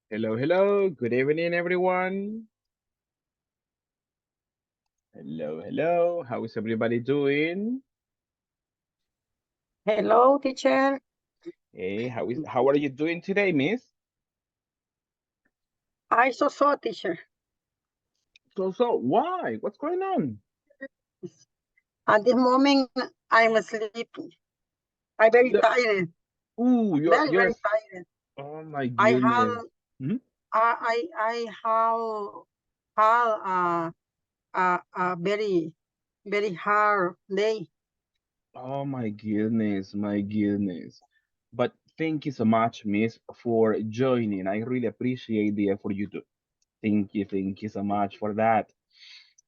Hello, hello. Good evening, everyone. Hello, hello. How is everybody doing? Hello, teacher. Hey, how are you doing today, miss? I so teacher. So, why? What's going on? At this moment, I'm sleepy. I'm very The, tired. ooh, Very tired. oh my I goodness. have Hmm? I have had a very hard day. Oh my goodness, my goodness. But thank you so much, miss, for joining. I really appreciate the effort you do. Thank you so much for that.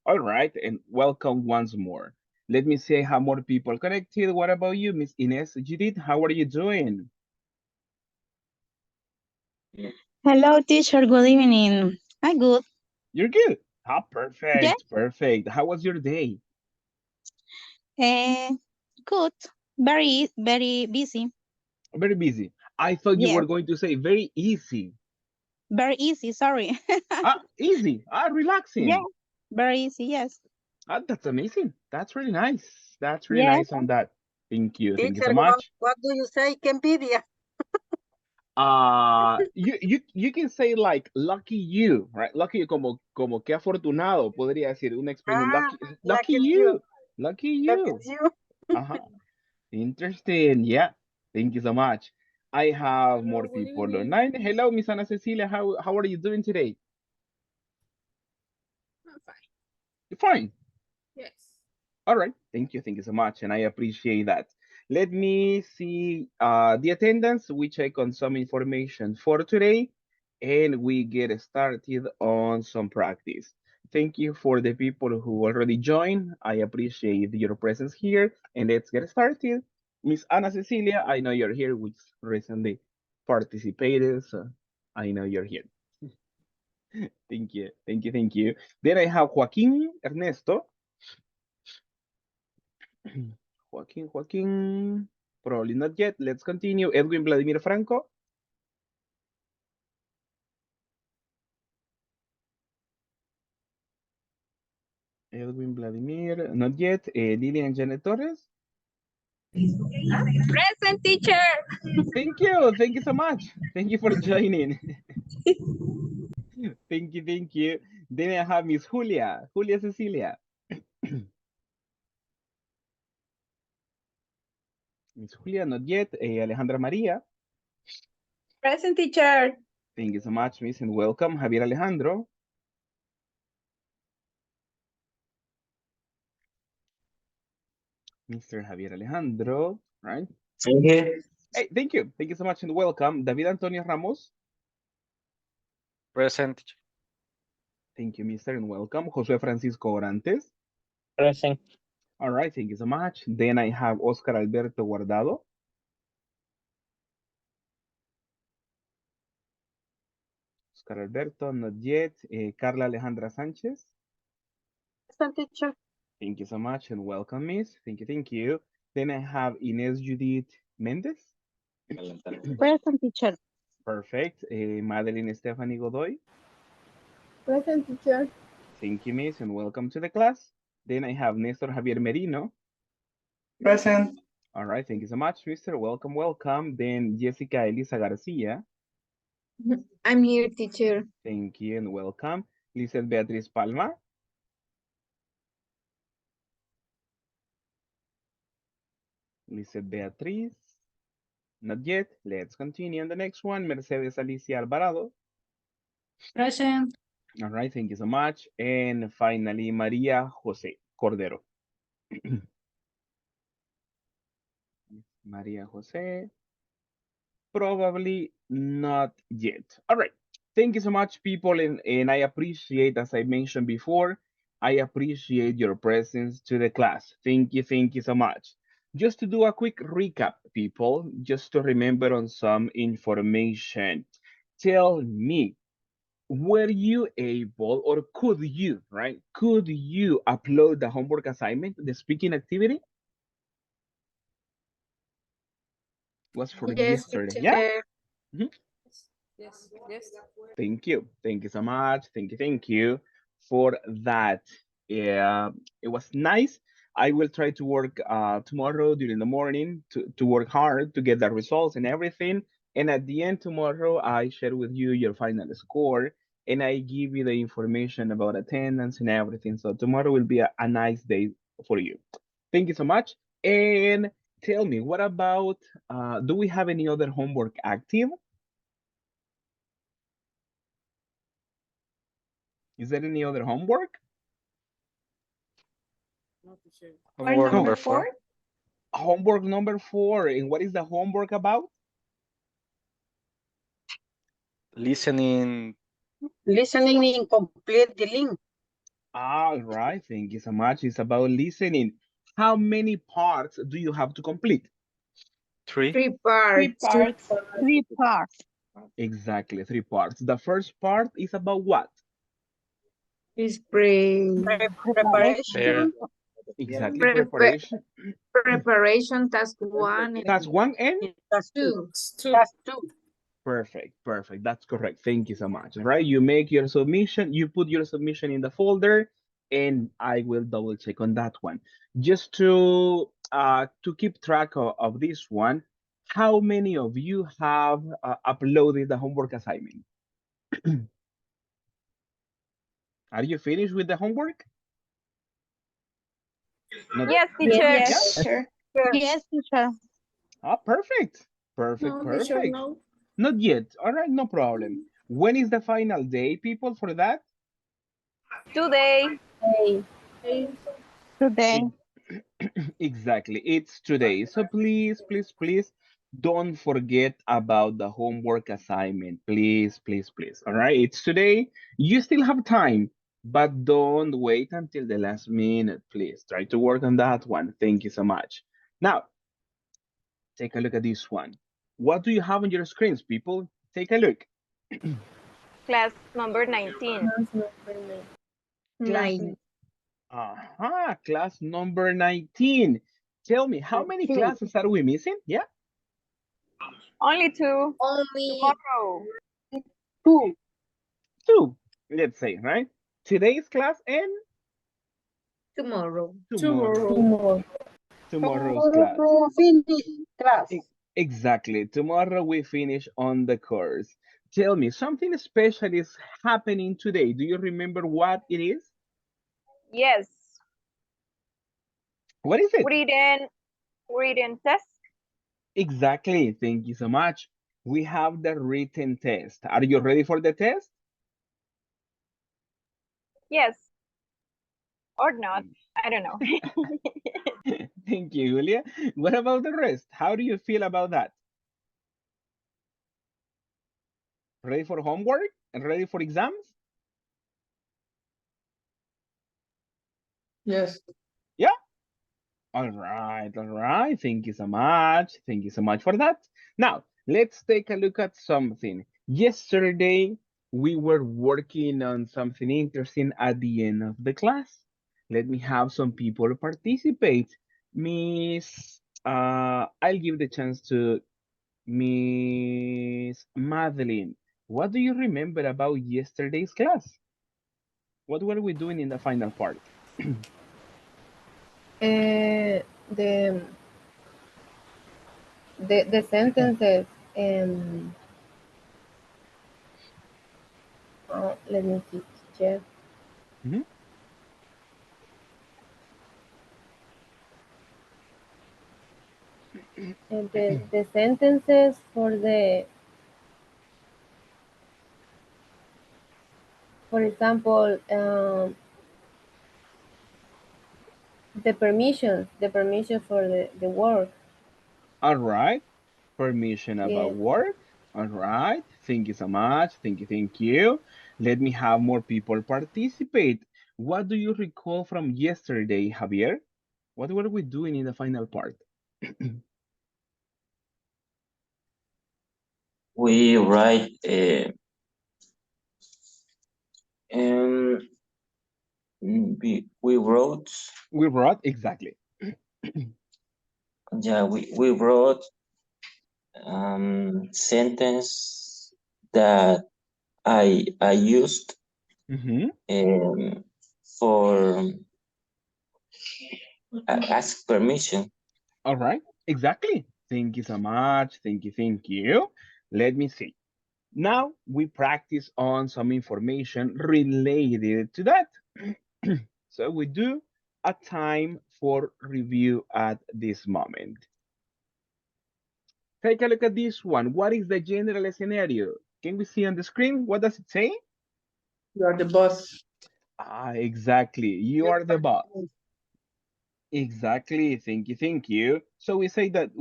All right, and welcome once more. Let me see how more people connected. What about you, Miss Ines Judith? How are you doing? Hello, teacher. Good evening. I'm good. You're good. Ah, Yeah. perfect, perfect. How was your day? Uh, good. Very busy. Very busy. I thought you Yes. were going to say very easy. Very easy. Sorry. Ah, easy. Ah, Yeah. relaxing. Very easy. Yes. Ah, that's amazing. That's really nice. That's really Yes. nice on that. Thank you. Thank you Teacher, so much. what do you say? Que envidia. You can say like lucky you, right? Lucky como que afortunado, podría decir una expresión Ah, lucky lucky you. you, lucky Lucky you. you. Uh-huh. Interesting. Yeah. Thank you so much. I have Hello, more good people evening. online. Hello, Miss Ana Cecilia. How are you doing today? I'm fine. You're fine. Yes. All right. Thank you. Thank you so much. And I appreciate that. Let me see the attendance. We check on some information for today and we get started on some practice. Thank you for the people who already joined. I appreciate your presence here. And let's get started. Miss Ana Cecilia, I know you're here, which recently participated. So I know you're here. Thank you. Thank you. Thank you. Then I have Joaquin Ernesto. Joaquin. Probably not yet. Let's continue. Edwin Vladimir Franco. Edwin Vladimir, not yet. Lilian Janet Torres. Present teacher. Thank you. Thank you so much. Thank you for joining. Thank you. Thank you. Then I have Miss Julia. Julia Cecilia. Miss Julia, not yet. Alejandra Maria. Present teacher. Thank you so much, Miss, and welcome. Javier Alejandro. Mr. Javier Alejandro. Right. Okay. Hey, thank you. Thank you so much and welcome. David Antonio Ramos. Present. Thank you, Mr. and welcome. José Francisco Orantes. Present. All right, thank you so much. Then I have Oscar Alberto Guardado. Oscar Alberto, not yet. Carla Alejandra Sanchez. Present teacher. Thank you so much and welcome, Miss. Thank you, thank you. Then I have Inez Judith Mendez. Present teacher. Perfect. Madeline Stephanie Godoy. Present teacher. Thank you, Miss, and welcome to the class. Then I have Nestor Javier Merino. Present. All right, thank you so much, Mr. Welcome, welcome. Then Jessica Elisa Garcia. I'm here, teacher. Thank you and welcome. Lizeth Beatriz Palma. Lizeth Beatriz. Not yet. Let's continue on the next one. Mercedes Alicia Alvarado. Present. All right, thank you so much. And finally, Maria Jose Cordero. Maria Jose. Probably not yet. All right. Thank you so much, people. And I appreciate, as I mentioned before, I appreciate your presence to the class. Thank you so much. Just to do a quick recap, people, just to remember on some information. Tell me, were you able or could you, right? Could you upload the homework assignment, the speaking activity? Was for Yes, yesterday. Yeah? teacher. Mhm. Yes, yes. Thank you. Thank you so much. Thank you for that. Yeah, it was nice. I will try to work tomorrow during the morning to work hard to get the results and everything. And at the end tomorrow, I share with you your final score and I give you the information about attendance and everything. So tomorrow will be a nice day for you. Thank you so much. And tell me, what about, do we have any other homework active? Is there any other homework? Homework No. number 4. Homework number 4. And what is the homework about? Listening. Listening incomplete the link. All right. Thank you so much. It's about listening. How many parts do you have to complete? 3. Three Three parts. parts. Three parts. Exactly, 3 parts. The first part is about what? Is pre Preparation. Preparation. Exactly, prepa preparation. preparation task 1 Task and 1 and That's 2. two. That's two. perfect, perfect. That's correct. Thank you so much. Right? You make your submission, you put your submission in the folder, and I will double check on that one. Just to keep track of this one, how many of you have uploaded the homework assignment? Are you finished with the homework? Not Yes, Yes. teacher. yeah? Yes. Teacher. Yes, teacher. Ah, perfect. Perfect, No, teacher, perfect. no. Not yet. All right, no problem. When is the final day, people, for that? Today. Hey. Today. Exactly. It's today. So please, please, please don't forget about the homework assignment. Please, please, please. All right. It's today. You still have time, but don't wait until the last minute, please. Try to work on that one. Thank you so much. Now, take a look at this one. What do you have on your screens, people? Take a look. Class number 19. Class, Nine. class number 19. Tell me, how many 19. classes are we missing? Yeah, Only two. Only Tomorrow. Two. 2. Let's say, right? Today's class and tomorrow. tomorrow. Tomorrow's class. Tomorrow finish class. Exactly. Tomorrow we finish on the course. Tell me, something special is happening today. Do you remember what it is? Yes. What is it? Reading test. Exactly. Thank you so much. We have the written test. Are you ready for the test? Yes. Or not. I don't know. Thank you, Julia. What about the rest? How do you feel about that? Ready for homework and ready for exams? Yes. Yeah? All right, all right. Thank you so much. Thank you so much for that. Now, let's take a look at something. Yesterday, we were working on something interesting at the end of the class. Let me have some people participate. Miss, I'll give the chance to Miss Madeline. What do you remember about yesterday's class? What were we doing in the final part? The the sentences and let me see, teacher. Mhm. And the sentences for example, the permission for the work. All right. Permission about Yes. work. All right. Thank you so much. Thank you. Thank you. Let me have more people participate. What do you recall from yesterday, Javier? What were we doing in the final part? We write and we wrote, We wrote exactly. yeah, we wrote sentence that I used Mm-hmm. for ask permission. All right. Exactly. Thank you so much. Thank you. Thank you. Let me see. Now we practice on some information related to that. So we do a time for review at this moment. Take a look at this one. What is the general scenario? Can we see on the screen? What does it say? You are the boss. Ah, exactly. You are the boss. Exactly. Thank you. Thank you. So we say that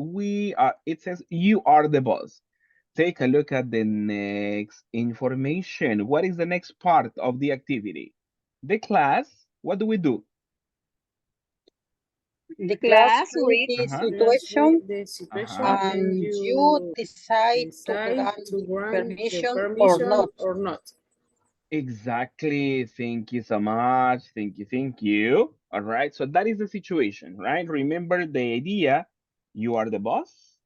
it says you are the boss. Take a look at the next information. What is the next part of the activity? The class, what do we do? The Class class read read the Uh-huh. situation The situation Uh-huh. and you decide to grant the permission or not. Exactly. Thank you so much. Thank you. Thank you. All right. So that is the situation, right? Remember the idea. You are the boss,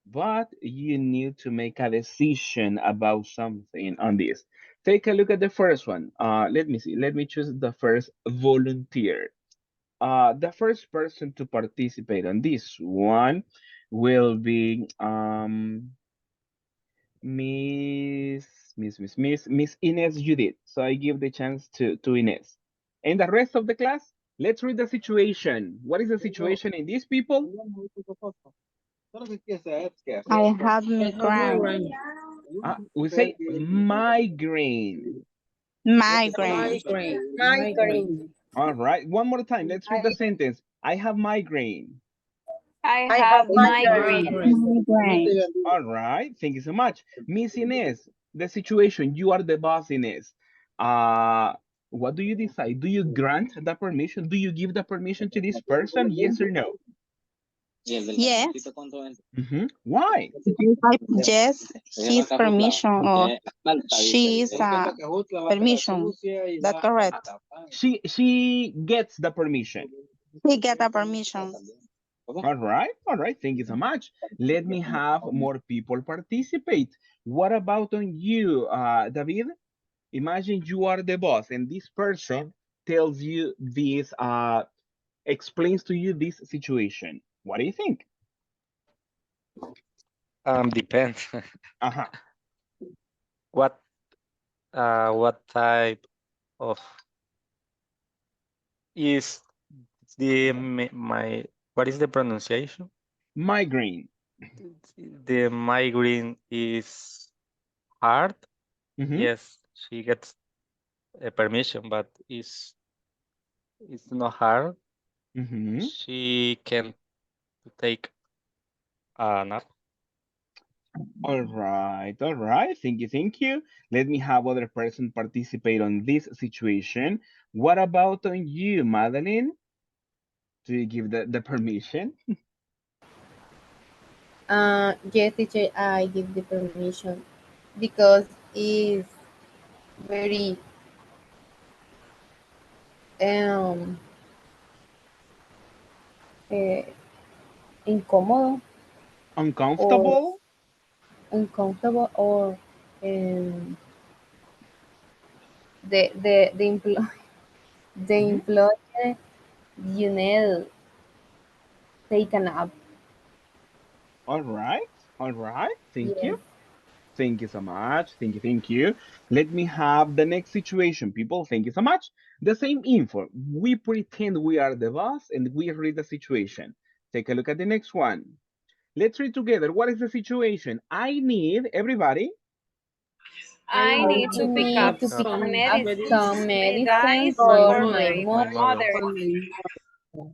but you need to make a decision about something on this. Take a look at the first one. Let me see. Let me choose the first volunteer. The first person to participate on this one will be Miss Miss Inez Judith. So I give the chance to Inez. And the rest of the class, let's read the situation. What is the situation in these people? I have migraine. We say migraine. Migraine. Migraine. All right, one more time. Let's read the I, sentence. I have migraine. I I have have migraine. Migraine. All right, thank you so much. Miss Inez, the situation, you are the boss, Inez. Uh, what do you decide? Do you grant the permission? Do you give the permission to this person? Yes or no? Yes. Why? Yes, his permission or she is permission. That's correct. She gets the permission. He get a permission. All right, thank you so much. Let me have more people participate. What about on you, David? Imagine you are the boss and this person tells you this, explains to you this situation. What do you think? Depends. Uh-huh. What what type of is my what is the pronunciation? Migraine. The migraine is hard. Mm-hmm. Yes, she gets a permission, but it's not hard. Mm-hmm. She can take a nap. All right, all right. Thank you, thank you. Let me have other person participate on this situation. What about on you, Madeline? Do you give the permission? Yes, teacher, I give the permission because it's very um uh, incómodo or Uncomfortable? uncomfortable or the employee the Mm-hmm. employee you know take a nap. All right, all right. Thank you. Yes. Thank you so much. Thank you, thank you. Let me have the next situation, people. Thank you so much. The same info. We pretend we are the boss and we read the situation. Take a look at the next one. Let's read together. What is the situation? I need everybody. I I need to pick need up to pick some up medicines, some medicine for for my my My mother. mother. mother.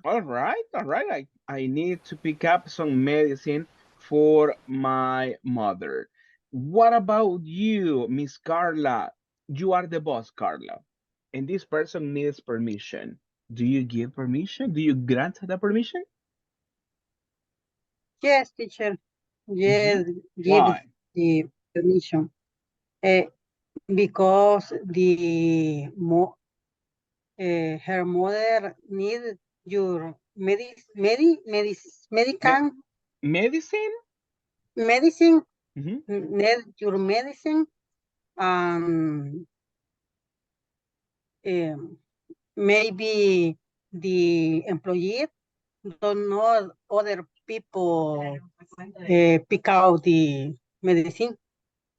All right, all right. I need to pick up some medicine for my mother. What about you, Miss Carla? You are the boss, Carla. And this person needs permission. Do you give permission? Do you grant the permission? Yes, teacher. Mhm. Yes, give Why? the permission. Uh, because her mother need your Me medican medicine? medicine Mhm. need your medicine um, maybe the employee don't know other people pick out the medicine.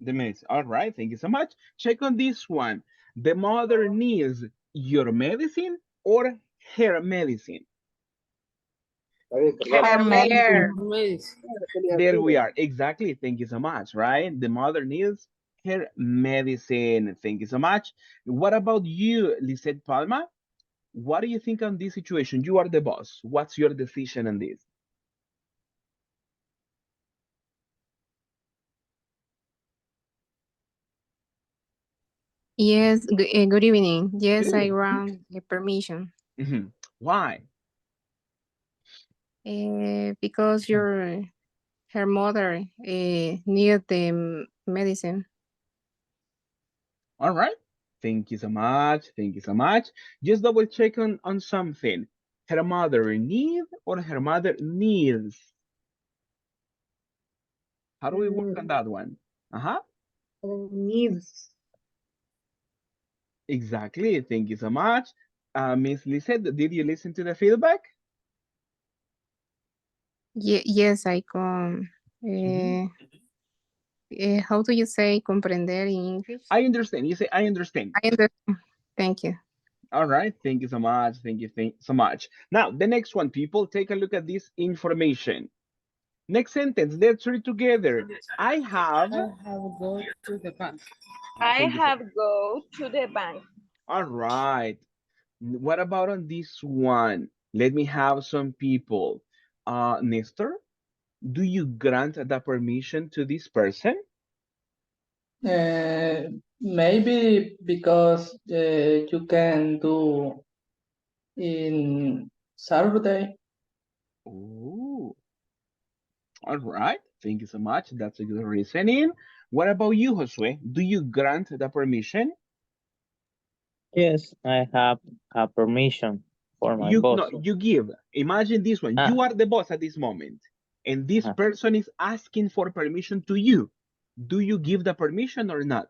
The medicine. All right, thank you so much. Check on this one. The mother needs your medicine or her medicine? Her medicine. There we are. Exactly. Thank you so much, right? The mother needs her medicine. Thank you so much. What about you, Lisette Palma? What do you think on this situation? You are the boss. What's your decision on this? Yes, good evening. Yes, Good I evening. grant the permission. Why? Because her mother need the medicine. All right. Thank you so much. Thank you so much. Just double check on something. Her mother need or her mother needs? How do we work on that one? Uh-huh. Needs. Exactly. Thank you so much. Miss Lisette, did you listen to the feedback? Yes, I can. How do you say comprender in English? I understand. You say, I understand. I understand. Thank you. All right. Thank you so much. Thank you so much. Now, the next one, people, take a look at this information. Next sentence, let's read together. I have go to the bank. I thank you so have go to the bank. all right. What about on this one? Let me have some people. Nestor, do you grant the permission to this person? Maybe because you can do in Saturday. Ooh, all right. Thank you so much. That's a good reasoning. What about you, Josue? Do you grant the permission? Yes, I have a permission for my You no, boss. you give. Imagine this one. Ah, You are the boss at this moment, and this uh, person is asking for permission to you. Do you give the permission or not?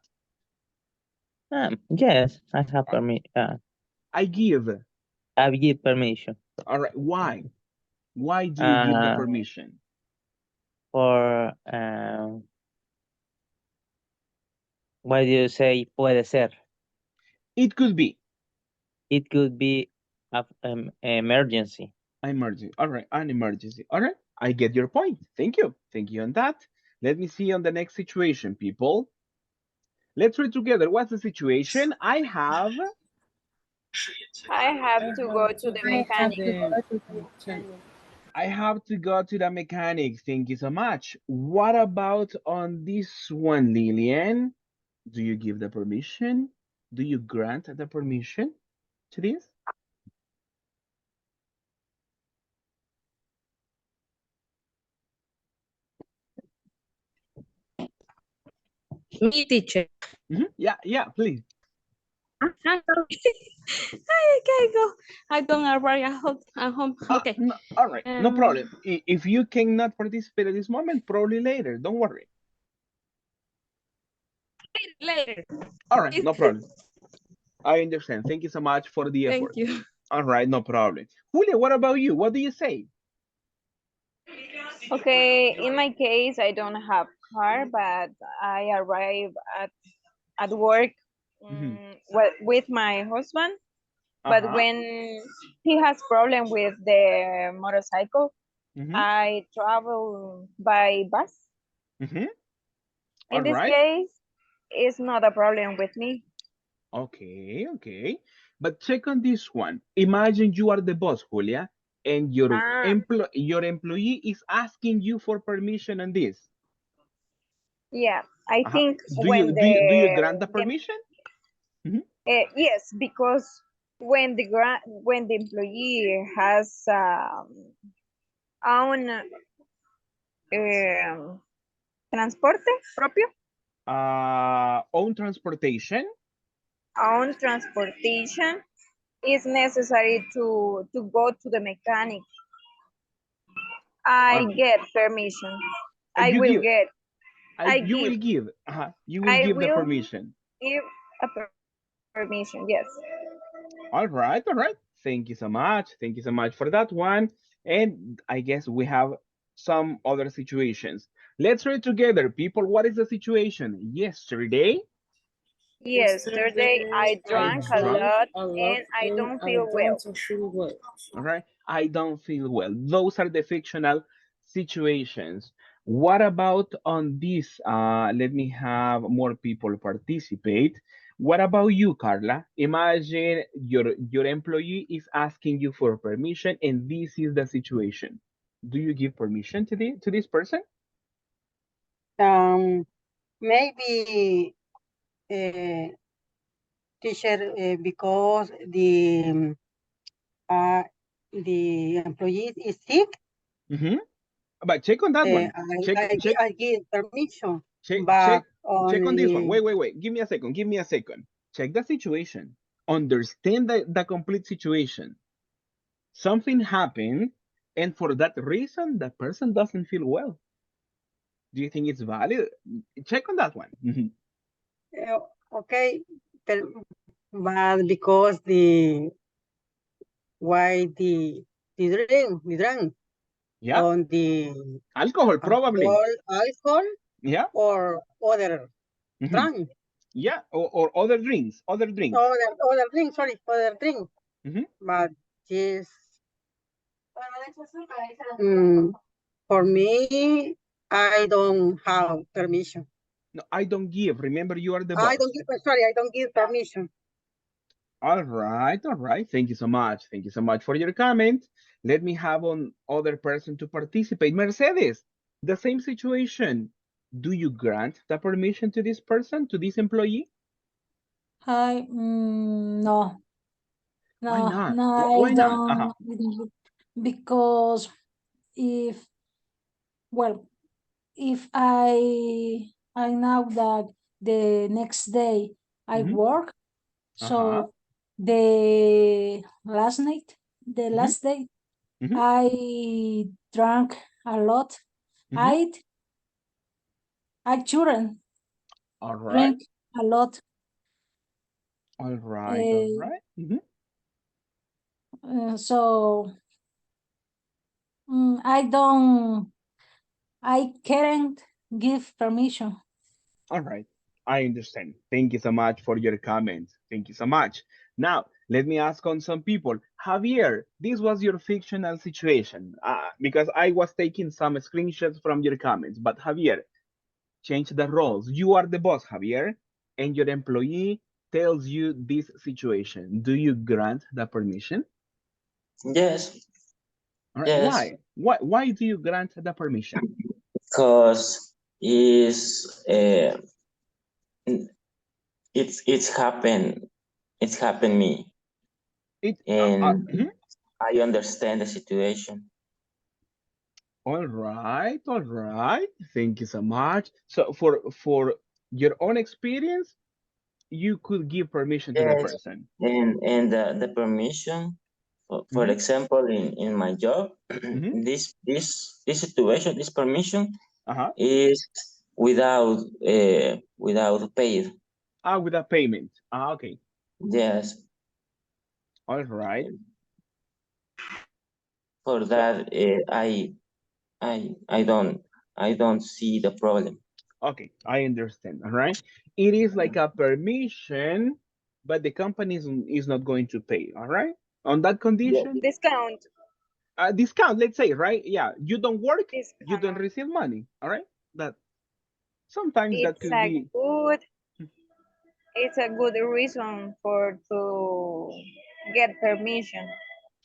yes, I have I give. I give permission. All right. Why? Why do you give the Uh, permission? for what do you say? Puede ser. It could be It could be a emergency. emergency. All right, an emergency. All right, I get your point. Thank you. Thank you on that. Let me see on the next situation, people. Let's read together. What's the situation? I have to go to the I have mechanic. to go to the mechanic. I have to go to the mechanic. Thank you so much. What about on this one, Lillian? Do you give the permission? Do you grant the permission to this? Me, teacher. Yeah, yeah, please. Okay, go. I don't arrive at home. Okay. No, all right, no problem. If you cannot participate at this moment, probably later. Don't worry. Later. All right, no problem. I understand. Thank you so much for the Thank effort. you. All right, no problem. Julia, what about you? What do you say? Okay, in my case, I don't have car, but I arrive at work with my husband. But Uh-huh. when he has problem with the motorcycle, Mm-hmm. I travel by bus. Mm-hmm. In All this right. case, it's not a problem with me. Okay, okay. But check on this one. Imagine you are the boss, Julia, and Ah, your employee is asking you for permission on this. yeah. I Uh-huh. think Do you when do you grant the permission? Mm-hmm. yes, because when the employee has own transporte propio, Own transportation. own transportation, is necessary to go to the mechanic. I Or get permission. I you will give get. I you give. will give. Uh-huh. You will I give the will. permission. give a permission, yes. All right, all right. Thank you so much. Thank you so much for that one. And I guess we have some other situations. Let's read together, people. What is the situation? Yesterday, Yesterday I I drank a drank. lot and I don't feel well. All right. I don't feel well. Those are the fictional situations. What about on this? Let me have more people participate. What about you, Carla? Imagine your employee is asking you for permission, and this is the situation. Do you give permission to this person? Maybe uh, teacher because uh, the employee is sick. Mm-hmm. But check on that one. Check I give permission, check but check check on this one. only Wait. Give me a second. Give me a second. Check the situation. Understand the complete situation. Something happened, and for that reason, the person doesn't feel well. Do you think it's valid? Check on that one. Mhm. okay, but because the drink Yeah, on the alcohol probably. alcohol Yeah. or other Mhm. drink. Yeah, or other drinks, other drinks. Other drink, sorry, other drink. Mhm. But yes, mm, for me, I don't have permission. No, I don't give. Remember, you are the I don't boss. give, sorry, I don't give permission. All right, all right. Thank you so much. Thank you so much for your comment. Let me have on other person to participate. Mercedes, the same situation. Do you grant the permission to this person, to this employee? Hi, no, Why no, not? no, Why not? Uh-huh. I don't, because if, well, if I know that the next day I Mm-hmm. work, Uh-huh. so the last night, the Mm-hmm. last day, Mm-hmm. I drank a lot. Mm-hmm. I I shouldn't All right. drink a lot. All right. All Uh, right. Mm-hmm. so I can't give permission. All right. I understand. Thank you so much for your comments. Thank you so much. Now, let me ask on some people. Javier, this was your fictional situation because I was taking some screenshots from your comments. But Javier, change the roles. You are the boss, Javier, and your employee tells you this situation. Do you grant the permission? Yes, All right. yes, Why? Why do you grant the permission? because it's happened me, It. and Mhm. I understand the situation. All right, all right. Thank you so much. So for your own experience, you could give permission to the Yes, person. and the permission, for Hmm. example, in my job, Hmm. this situation, this permission Uh-huh. is without paid. With a payment. Okay. Yes, All right. for So that, I don't see the problem. okay, I understand. All right. It is like a permission, but the company is not going to pay. All right. On that Yes, condition, Discount, a discount, let's say, right? Yeah, you don't work, you don't discount. receive money. All right. That sometimes that It's could a be. good, it's a good reason for to get permission.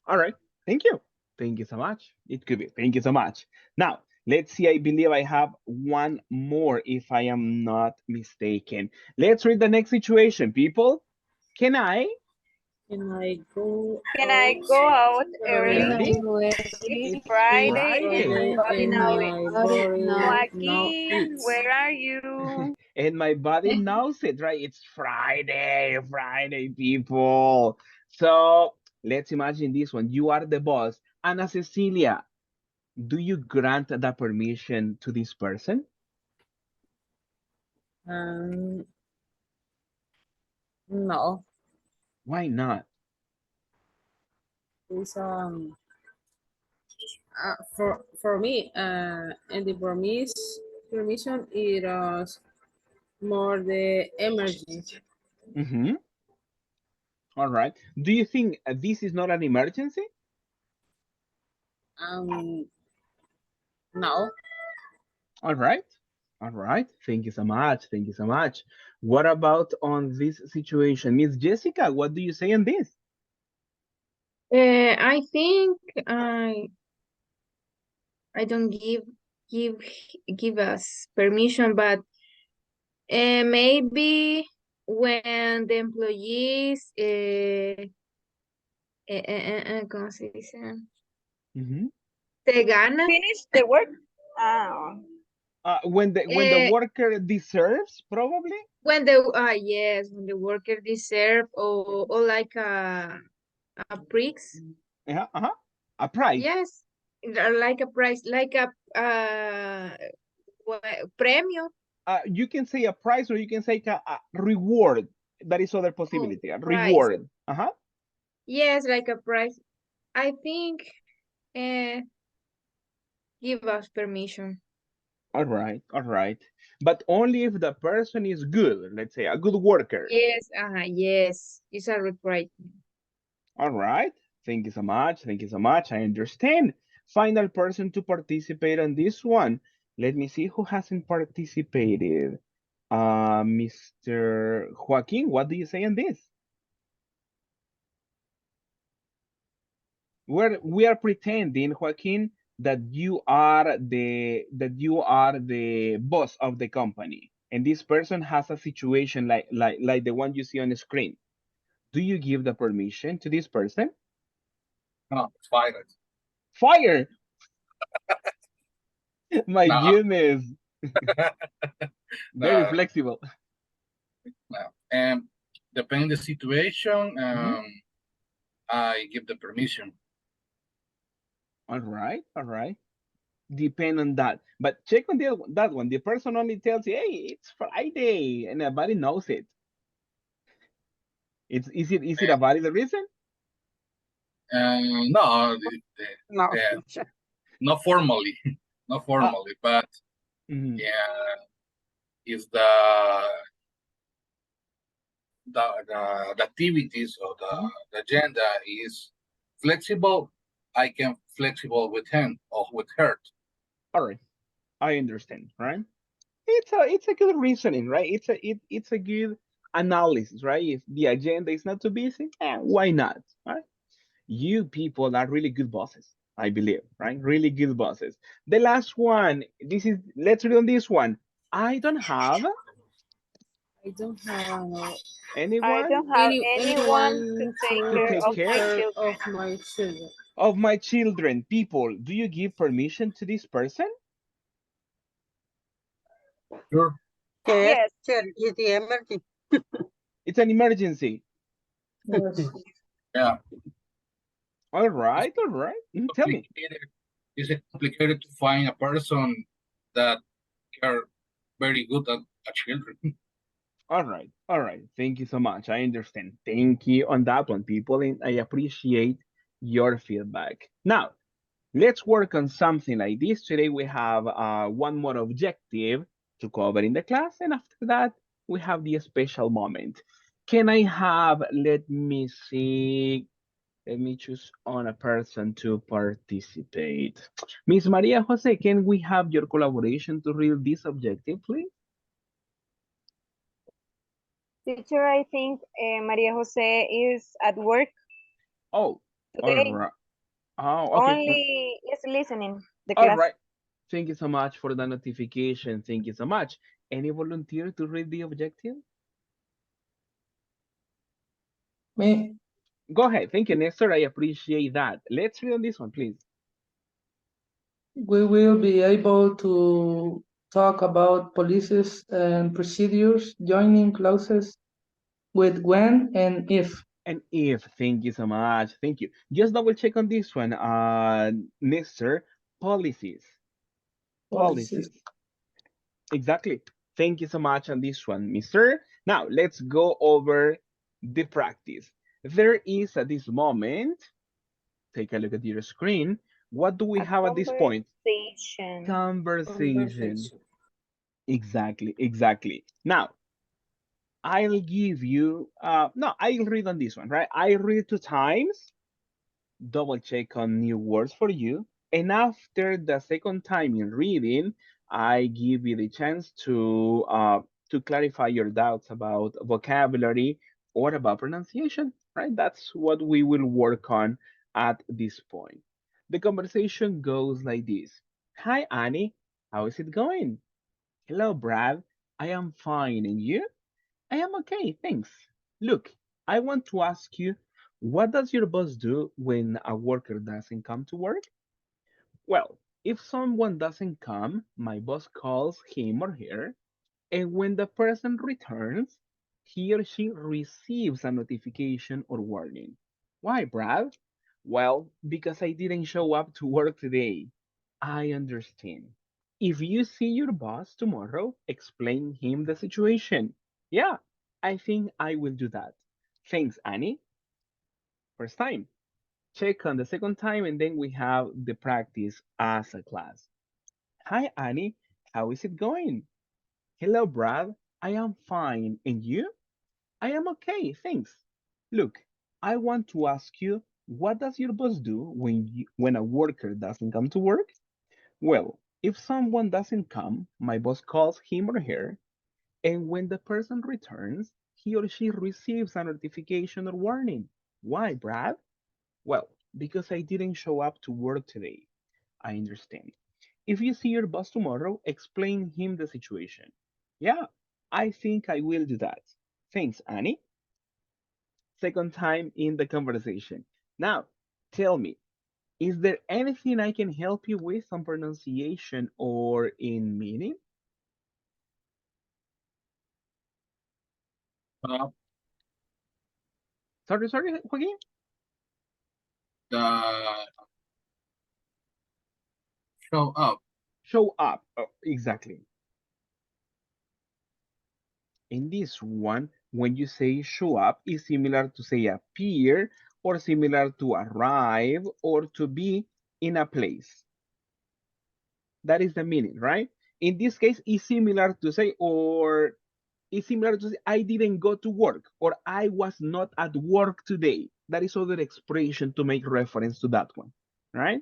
All right. Thank you. Thank you so much. It could be. Thank you so much. Now, let's see. I believe I have one more if I am not mistaken. Let's read the next situation, people. Can I Can I go Can I out go out Can early? I early? go It's early? It's It's Friday and my Friday. Friday body and knows it. my body now Joaquin, eats. where are you? And my body knows it, right? It's Friday, Friday, people. So let's imagine this one. You are the boss. Ana Cecilia, do you grant the permission to this person? um No. Why not? It's for me and the permission it is more the emergency. Mm-hmm. All right. Do you think this is not an emergency? No. All right. All right. Thank you so much. Thank you so much. What about on this situation? Miss Jessica, what do you say on this? I think I don't give give us permission, but maybe when the employees ¿cómo se dice? Mm-hmm. Te ganan. Finish the work. Ah, When the worker deserves, probably. When the yes, when the worker deserve or like a prix. Yeah, uh-huh. A price. Yes, like a price, like a premio. You can say a price or you can say a reward. That is other possibility. A Price. reward. Uh-huh. Yes, like a price. I think give us permission. All right, all right. But only if the person is good, let's say a good worker. Yes, yes, it's a requirement. All right. Thank you so much. Thank you so much. I understand. Final person to participate on this one. Let me see who hasn't participated. Mr. Joaquin, what do you say on this? We are pretending, Joaquin, that you are the boss of the company, and this person has a situation like the one you see on the screen. Do you give the permission to this person? No, fired. Fire! My No. goodness. Very No. flexible. No. And depending the situation, I give the permission. All right, all right. Depend on that. But check on that one. The person only tells you, hey, it's Friday, and everybody knows it. Is it a valid reason? No, No. not formally, not formally, but yeah, if the activities or the agenda is flexible, I can flexible with him or with her. All right, I understand. Right? It's a good reasoning, right? It's a good analysis, right? If the agenda is not too busy, why not? Right? You people are really good bosses, I believe, right? Really good bosses. The last one. Let's read on this one. I don't have I anyone don't have anyone to take to care take of my care children. Of my children. of my children. People, do you give permission to this person? Sure. Yes. It's the emergency. It's an emergency. Yes. Yeah. All right, all right. Tell me. Is it complicated to find a person that are very good at children? All right, all right. Thank you so much. I understand. Thank you on that one, people, and I appreciate your feedback. Now, let's work on something like this. Today we have one more objective to cover in the class, and after that, we have the special moment. Can I have, let me see, let me choose on a person to participate. Miss Maria Jose, can we have your collaboration to read this objective, please? Teacher, I think Maria Jose is at work Oh, all today. right. Oh, okay. Only is listening the All class. right. Thank you so much for the notification. Thank you so much. Any volunteer to read the objective? Me. Go ahead. Thank you, Nestor. I appreciate that. Let's read on this one, please. We will be able to talk about policies and procedures, joining clauses with when and if. And if, thank you so much. Thank you. Just double check on this one, Nestor. Policies. Policies. Exactly. Thank you so much on this one, Mister. Now, let's go over the practice. There is at this moment, take a look at your screen. What do we A have at this point? conversation. Conversation. Exactly, exactly. Now, I'll give you, no, I'll read on this one, right? I read 2 times, double check on new words for you. And after the second time in reading, I give you the chance to clarify your doubts about vocabulary or about pronunciation, right? That's what we will work on at this point. The conversation goes like this. Hi, Annie. How is it going? Hello, Brad. I am fine. And you? I am okay, thanks. Look, I want to ask you, what does your boss do when a worker doesn't come to work? Well, if someone doesn't come, my boss calls him or her, and when the person returns, he or she receives a notification or warning. Why, Brad? Well, because I didn't show up to work today. I understand. If you see your boss tomorrow, explain him the situation. Yeah, I think I will do that. Thanks, Annie. First time. Check on the second time, and then we have the practice as a class. Hi, Annie. How is it going? Hello, Brad. I am fine. And you? I am okay, thanks. Look, I want to ask you, what does your boss do when a worker doesn't come to work? Well, if someone doesn't come, my boss calls him or her, and when the person returns, he or she receives a notification or warning. Why, Brad? Well, because I didn't show up to work today. I understand. If you see your boss tomorrow, explain him the situation. Yeah, I think I will do that. Thanks, Annie. Second time in the conversation. Now, tell me, is there anything I can help you with on pronunciation or in meaning? Uh, Sorry, Joaquin? the show up. Show up. Oh, exactly. In this one, when you say show up, is similar to say appear or similar to arrive or to be in a place. That is the meaning, right? In this case, it's similar to say, or it's similar to say, I didn't go to work or I was not at work today. That is other expression to make reference to that one, right?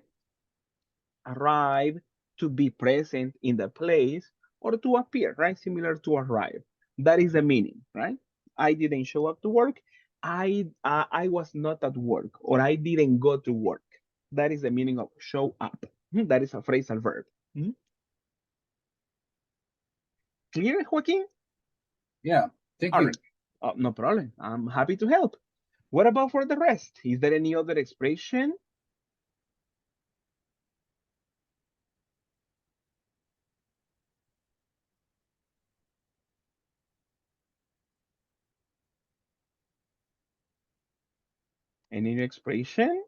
Arrive, to be present in the place, or to appear, right? Similar to arrive. That is the meaning, right? I didn't show up to work. I was not at work, or I didn't go to work. That is the meaning of show up. That is a phrasal verb. Clear, Joaquin? Yeah, thank All you. right. No problem. I'm happy to help. What about for the rest? Is there any other expression? Any new expression?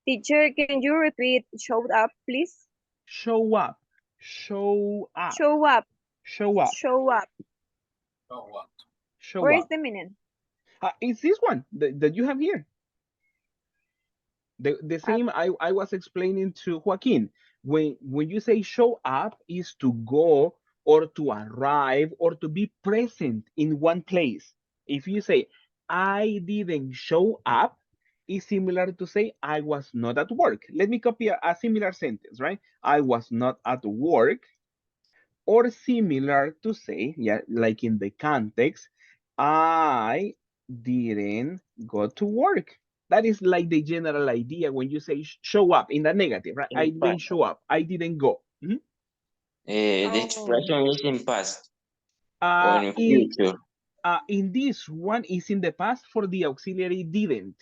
Teacher, can you repeat showed up, please? Show up. Show up. Show up. Show up. Show up. Oh, what? Show Where is up. the meaning? It's this one that you have here. The same I was explaining to Joaquin. When you say show up is to go or to arrive or to be present in one place. If you say I didn't show up, is similar to say I was not at work. Let me copy a similar sentence, right? I was not at work, or similar to say, yeah, like in the context, I didn't go to work. That is like the general idea when you say show up in the negative, right? I In didn't past. show up. I didn't go. Mhm. The Oh, expression is in past or Uh, in in, future. in this one is in the past for the auxiliary didn't.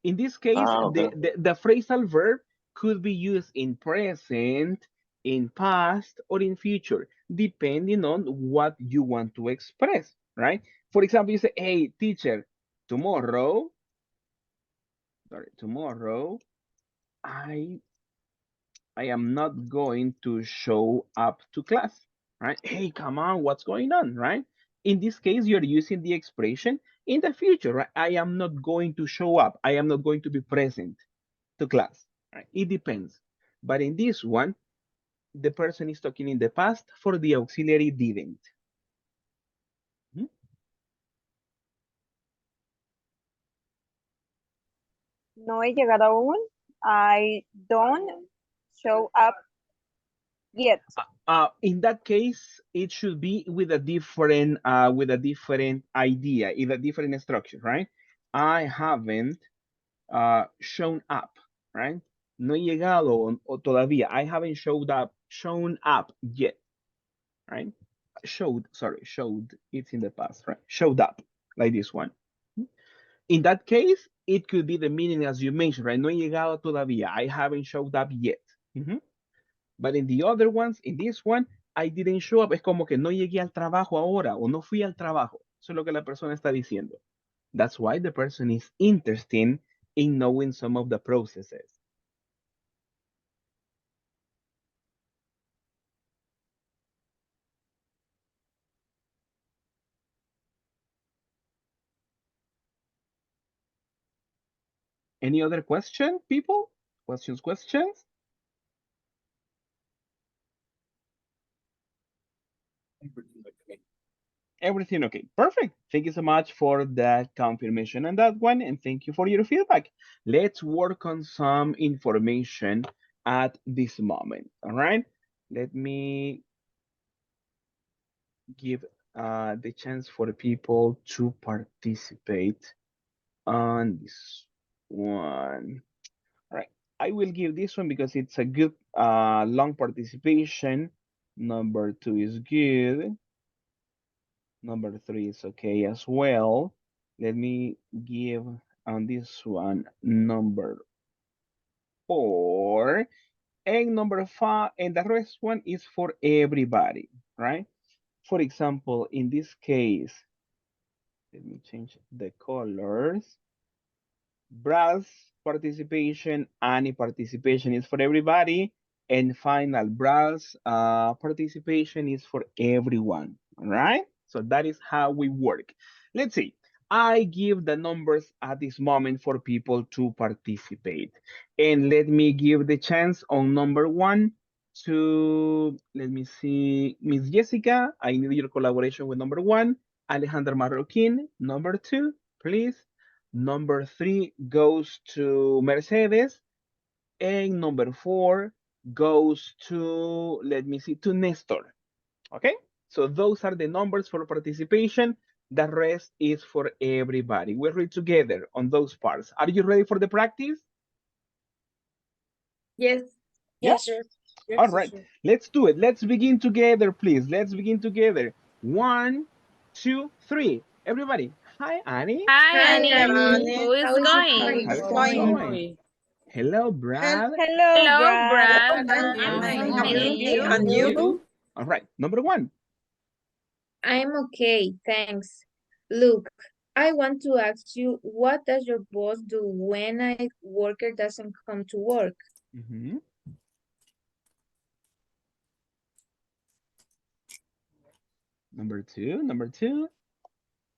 In this case, Ah, okay. the phrasal verb could be used in present, in past, or in future, depending on what you want to express, right? For example, you say, hey, teacher, tomorrow, tomorrow, I I am not going to show up to class. right? Hey, come on, what's going on, right? In this case, you're using the expression in the future, right? I am not going to show up. I am not going to be present to class, right? It depends. But in this one, the person is talking in the past for the auxiliary didn't. Mhm. No he llegado aún. I don't show up yet. In that case, it should be with a different idea, in a different structure, right? I haven't shown up, right? No he llegado o todavía. I haven't shown up yet, right? Showed, it's in the past, right? Showed up, like this one. In that case, it could be the meaning as you mentioned, right? No he llegado todavía. I haven't showed up yet. But in the other ones, in this one, I didn't show up. Es como que no llegué al trabajo ahora o no fui al trabajo. Eso es lo que la persona está diciendo. That's why the person is interested in knowing some of the processes. Any other question, people? Questions? Everything okay. Perfect. Thank you so much for that confirmation on that one, and thank you for your feedback. Let's work on some information at this moment. All right. Let me give the chance for people to participate on this one. All right. I will give this one because it's a good long participation. Number 2 is good. Number 3 is okay as well. Let me give on this one number 4 and number 5, and the rest one is for everybody, right? For example, in this case, let me change the colors. Brass participation, Annie participation is for everybody. And final, Brass participation is for everyone, all right? So that is how we work. Let's see. I give the numbers at this moment for people to participate. And let me give the chance on number 1 to, let me see, Miss Jessica, I need your collaboration with number 1. Alejandra Marroquin, number 2, please. Number 3 goes to Mercedes. And number 4 goes to, let me see, to Nestor. Okay? So those are the numbers for participation. The rest is for everybody. We read together on those parts. Are you ready for the practice? Yes. Yeah? Yes, sir. Yes, All right. sir. Let's do it. Let's begin together, please. Let's begin together. 1, 2, 3. Everybody. Hi, Annie. Hi, Hi, Annie. Annie. How is How is it going? How It's is it going? going. going? Hello, Brad. Hello, Hello, Brad. Brad. I'm I'm I'm fine. fine, fine, thank and you. you? And you? All right. Number 1. I'm okay, thanks. Look, I want to ask you, what does your boss do when a worker doesn't come to work? Number 2. Number 2.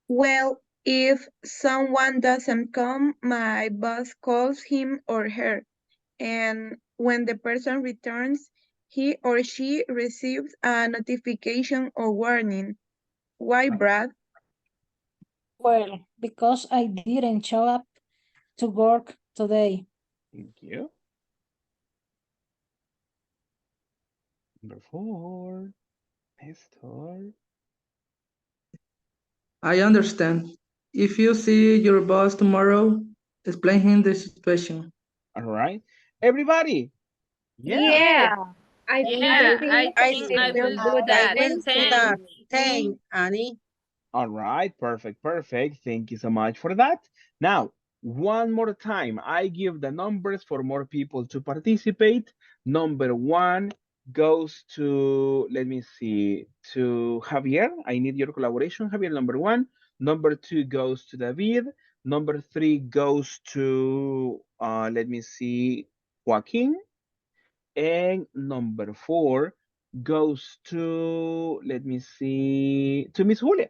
Well, if someone doesn't come, my boss calls him or her, and when the person returns, he or she receives a notification or warning. Why, Right. Brad? Well, because I didn't show up to work today. Thank you. Number 4. Nestor. I understand. If you see your boss tomorrow, explain him the situation. All right. Everybody. Yeah. Yes, Yeah, I think Yeah, I I think I will will do do that. that. Thanks. Annie. All right. Perfect. Perfect. Thank you so much for that. Now, one more time, I give the numbers for more people to participate. Number 1 goes to, let me see, to Javier. I need your collaboration, Javier, number 1. Number 2 goes to David. Number 3 goes to, let me see, Joaquin. And number 4 goes to, let me see, to Miss Julia.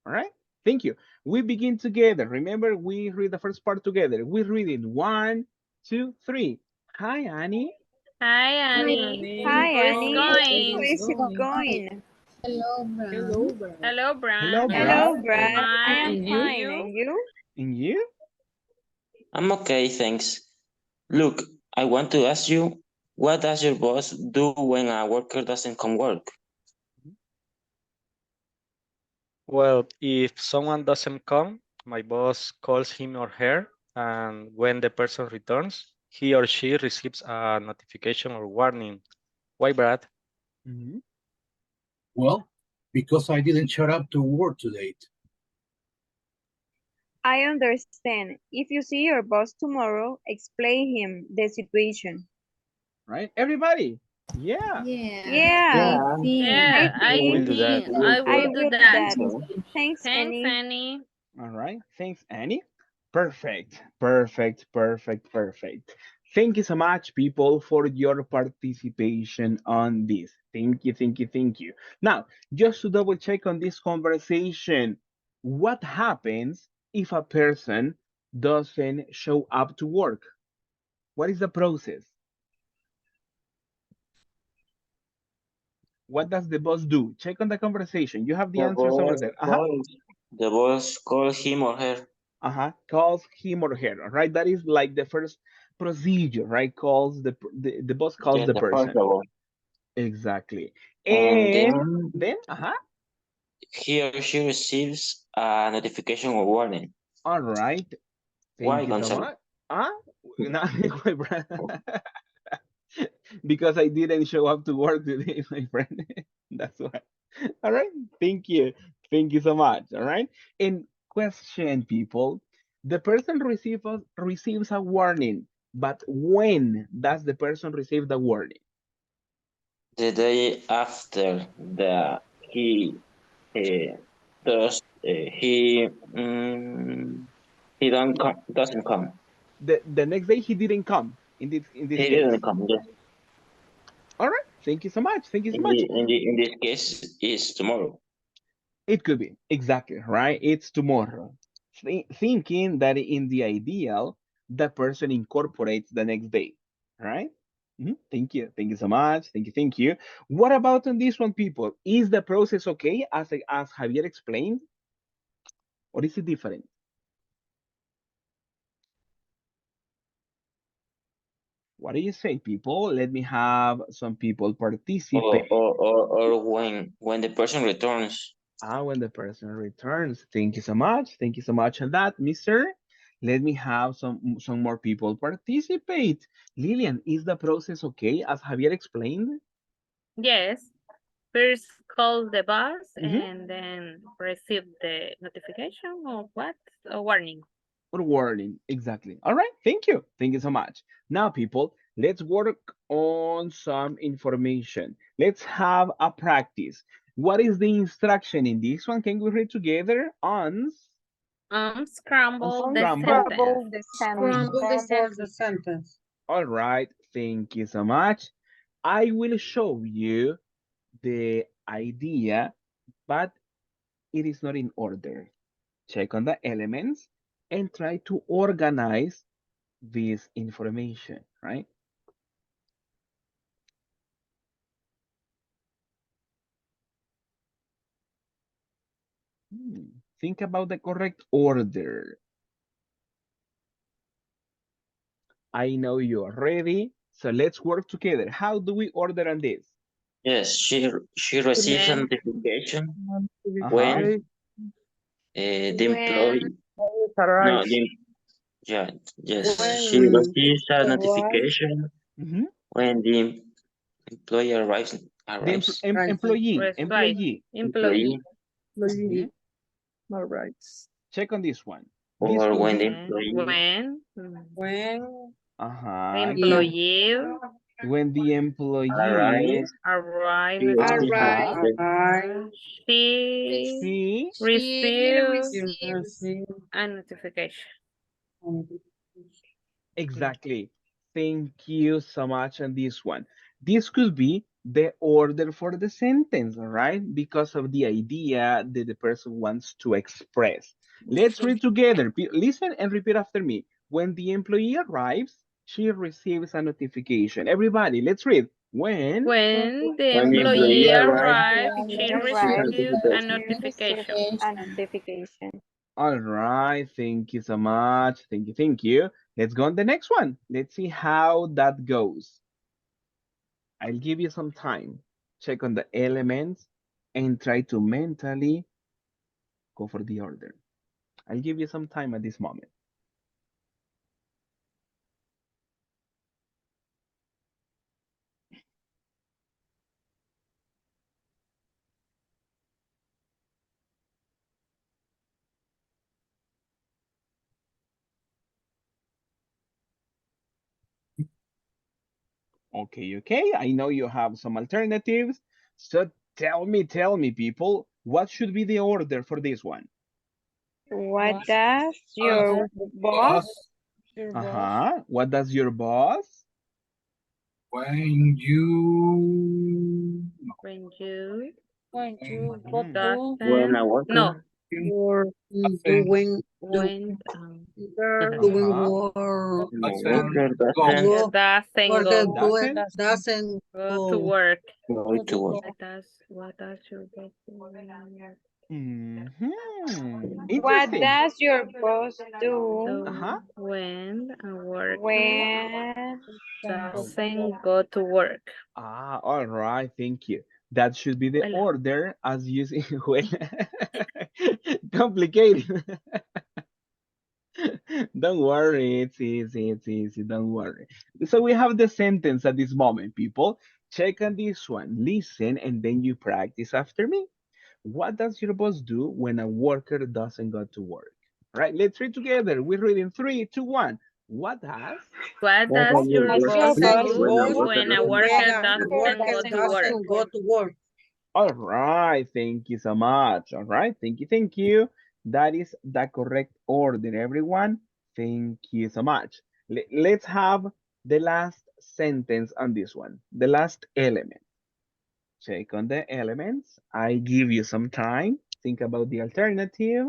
All right, thank you. We begin together. Remember, we read the first part together. We read it. 1, 2, 3. Hi, Annie. Hi, Hi, Annie. Annie. Hi, Where is Annie. going? Where is it going? Hello, Brown. Hello, Brad. Hello, Hello, Brian. Brad. Hello, Brad. I am Fine. And you? And fine. you? And you? And you? I'm okay, thanks. Look, I want to ask you, what does your boss do when a worker doesn't come work? Well, if someone doesn't come, my boss calls him or her, and when the person returns, he or she receives a notification or warning. Why, Brad? Mhm. Well, because I didn't show up to work today. I understand. If you see your boss tomorrow, explain him the situation. Right, everybody? Yeah. Yeah, Yeah, I Yeah, think. I Yeah, I We'll think do that. think I I will do will do that. that. so. Thanks, Thanks, Annie. Annie. All right. Thanks, Annie. Perfect. Perfect. Perfect. Perfect. Thank you so much, people, for your participation on this. Thank you. Thank you. Thank you. Now, just to double check on this conversation, what happens if a person doesn't show up to work? What is the process? What does the boss do? Check on the conversation. You have the The answers over boss there. calls, the boss calls him or her. Calls him or her. All right, that is like the first procedure, right? Calls the boss calls Yes, the the first person. of all. Exactly. And And then then he or she receives a notification or warning. all right, Why, thank you so Gonzalo? much. No, because I didn't show up to work today, my friend. That's why. All right, thank you so much. All right, and question, people, the person receives a warning, but when does the person receive the warning? The day after he uh, does he doesn't come. The next day he didn't come in this He didn't case. come. Yes. All right, thank you so much. Thank you so In much. this case is tomorrow. It could be exactly right. It's tomorrow. Thinking that in the ideal, the person incorporates the next day. Right? Thank you. Thank you so much. Thank you. Thank you. What about on this one, people? Is the process okay as Javier explained, or is it different? What do you say, people? Let me have some people participate. Or when the person returns. When the person returns. Thank you so much. Thank you so much on that, Mister. Let me have some more people participate. Lillian, is the process okay as Javier explained? Yes. First call the boss Mm-hmm. and then receive the notification or what? A warning. Or warning, exactly. All right, thank you. Thank you so much. Now, people, let's work on some information. Let's have a practice. What is the instruction in this one? Can we read together? Scramble the Unscramble. sentence. Unscramble the sentence. Scramble the sentence. All right, thank you so much. I will show you the idea, but it is not in order. Check on the elements and try to organize this information, right? Think about the correct order. I know you're ready, so let's work together. How do we order on this? Yes, she receives a When notification Uh-huh. when the when employee no Arrives. the yeah yes she When receives a arrives, notification Mm-hmm. when the employee The arrives employee, right employee employee. Mm-hmm. Employee arrives. Check on this one. This or could when the be, employee When when the uh-huh, employee when the employee, arrives arrive she at the receives work, uh-huh, arrive, she she, receive you receive a notification. notification. exactly. Thank you so much on this one. This could be the order for the sentence, all right? Because of the idea that the person wants to express. Let's read together. Listen and repeat after me. When the employee arrives, she receives a notification. Everybody, let's read. When the When the employee employee arrives, arrives, she receive Right. receives a notification. She receives notification. a notification. All right, thank you so much. Thank you, thank you. Let's go on the next one. Let's see how that goes. I'll give you some time. Check on the elements and try to mentally go for the order. I'll give you some time at this moment. Okay, okay. I know you have some alternatives. So tell me, people, what should be the order for this one? What does your boss Boss, Uh-huh. What does your boss? when you When you When you go Mhm. to When doesn't a worker no your doesn't when doing Uh-huh. work, when a doesn't worker go doesn't doesn't Doesn't? go to work. go to work. What does your boss do? what Interesting. does your boss do Uh-huh. When a worker when doesn't go to work. Ah, all right. Thank you. That should be the Well, order as you see. Well, complicated. Don't worry, it's easy, it's easy, don't worry. So we have the sentence at this moment, people. Check on this one, listen, and then you practice after me. What does your boss do when a worker doesn't go to work? Right, let's read together. We're reading three, two, one. What does? what What does does your your does boss your boss do boss do when a do worker when a doesn't worker worker doesn't go to doesn't work? go to work? All right, thank you so much. All right, thank you, thank you. That is the correct order, everyone. Thank you so much. Let's have the last sentence on this one, the last element. Check on the elements. I give you some time. Think about the alternative.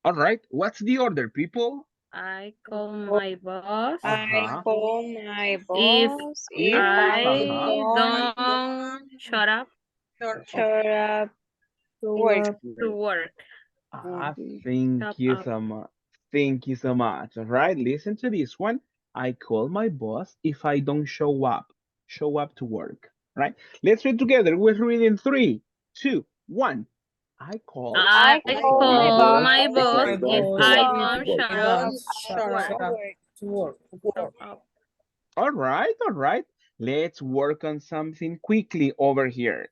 All right, what's the order, people? I call my boss I Uh-huh. call my if boss if If, I uh-huh. don't shut up shut up work. to work. Ah, Shut thank you up. so much. Thank you so much. All right, listen to this one. I call my boss if I don't show up to work. Right? Let's read together. We're reading three, two, one. I call. I I I call call my my call boss boss my if if boss I if don't show I up I to don't work. shut up don't to shut work. up work. Shut up. All right, all right. Let's work on something quickly over here.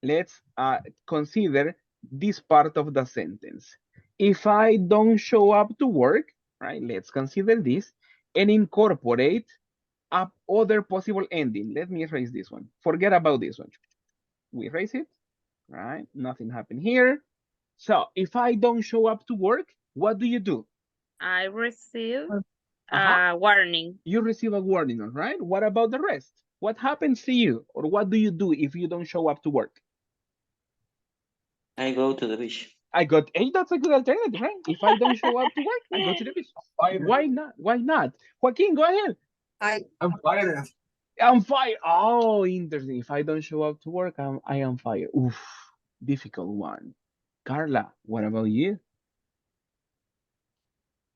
Let's consider this part of the sentence. If I don't show up to work, right, let's consider this and incorporate other possible ending. Let me erase this one. Forget about this one. We erase it, right? Nothing happened here. So if I don't show up to work, what do you do? I receive Uh-huh. a warning. You receive a warning, all right? What about the rest? What happens to you? Or what do you do if you don't show up to work? I go to the beach. I got, hey, that's a good alternative, right? If I don't show up to work, I go to the beach. fire. Why not? Why not? Joaquin, go ahead. I'm fired. I'm fired. Oh, interesting. If I don't show up to work, I am fired. Oof, difficult one. Carla, what about you?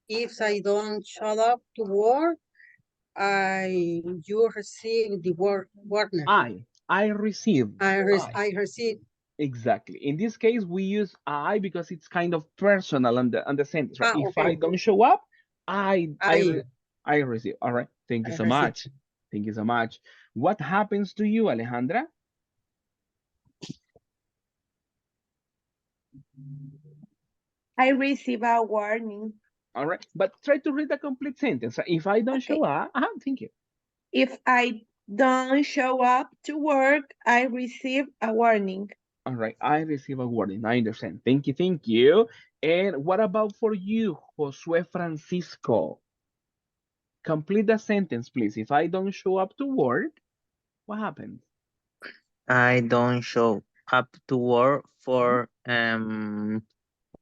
If I don't show up to work, you receive the warning. I receive. I receive. Exactly. In this case, we use I because it's kind of personal on the sentence, right? If I Okay. don't show up, I I I re- I receive. All right. Thank you I so receive. much. Thank you so much. What happens to you, Alejandra? I receive a warning. All right, but try to read the complete sentence. If I don't show up, thank you. If I don't show up to work, I receive a warning. All right, I receive a warning. I understand. Thank you, thank you. And what about for you, Josue Francisco? Complete the sentence, please. If I don't show up to work, what happens? I don't show up to work Mhm. for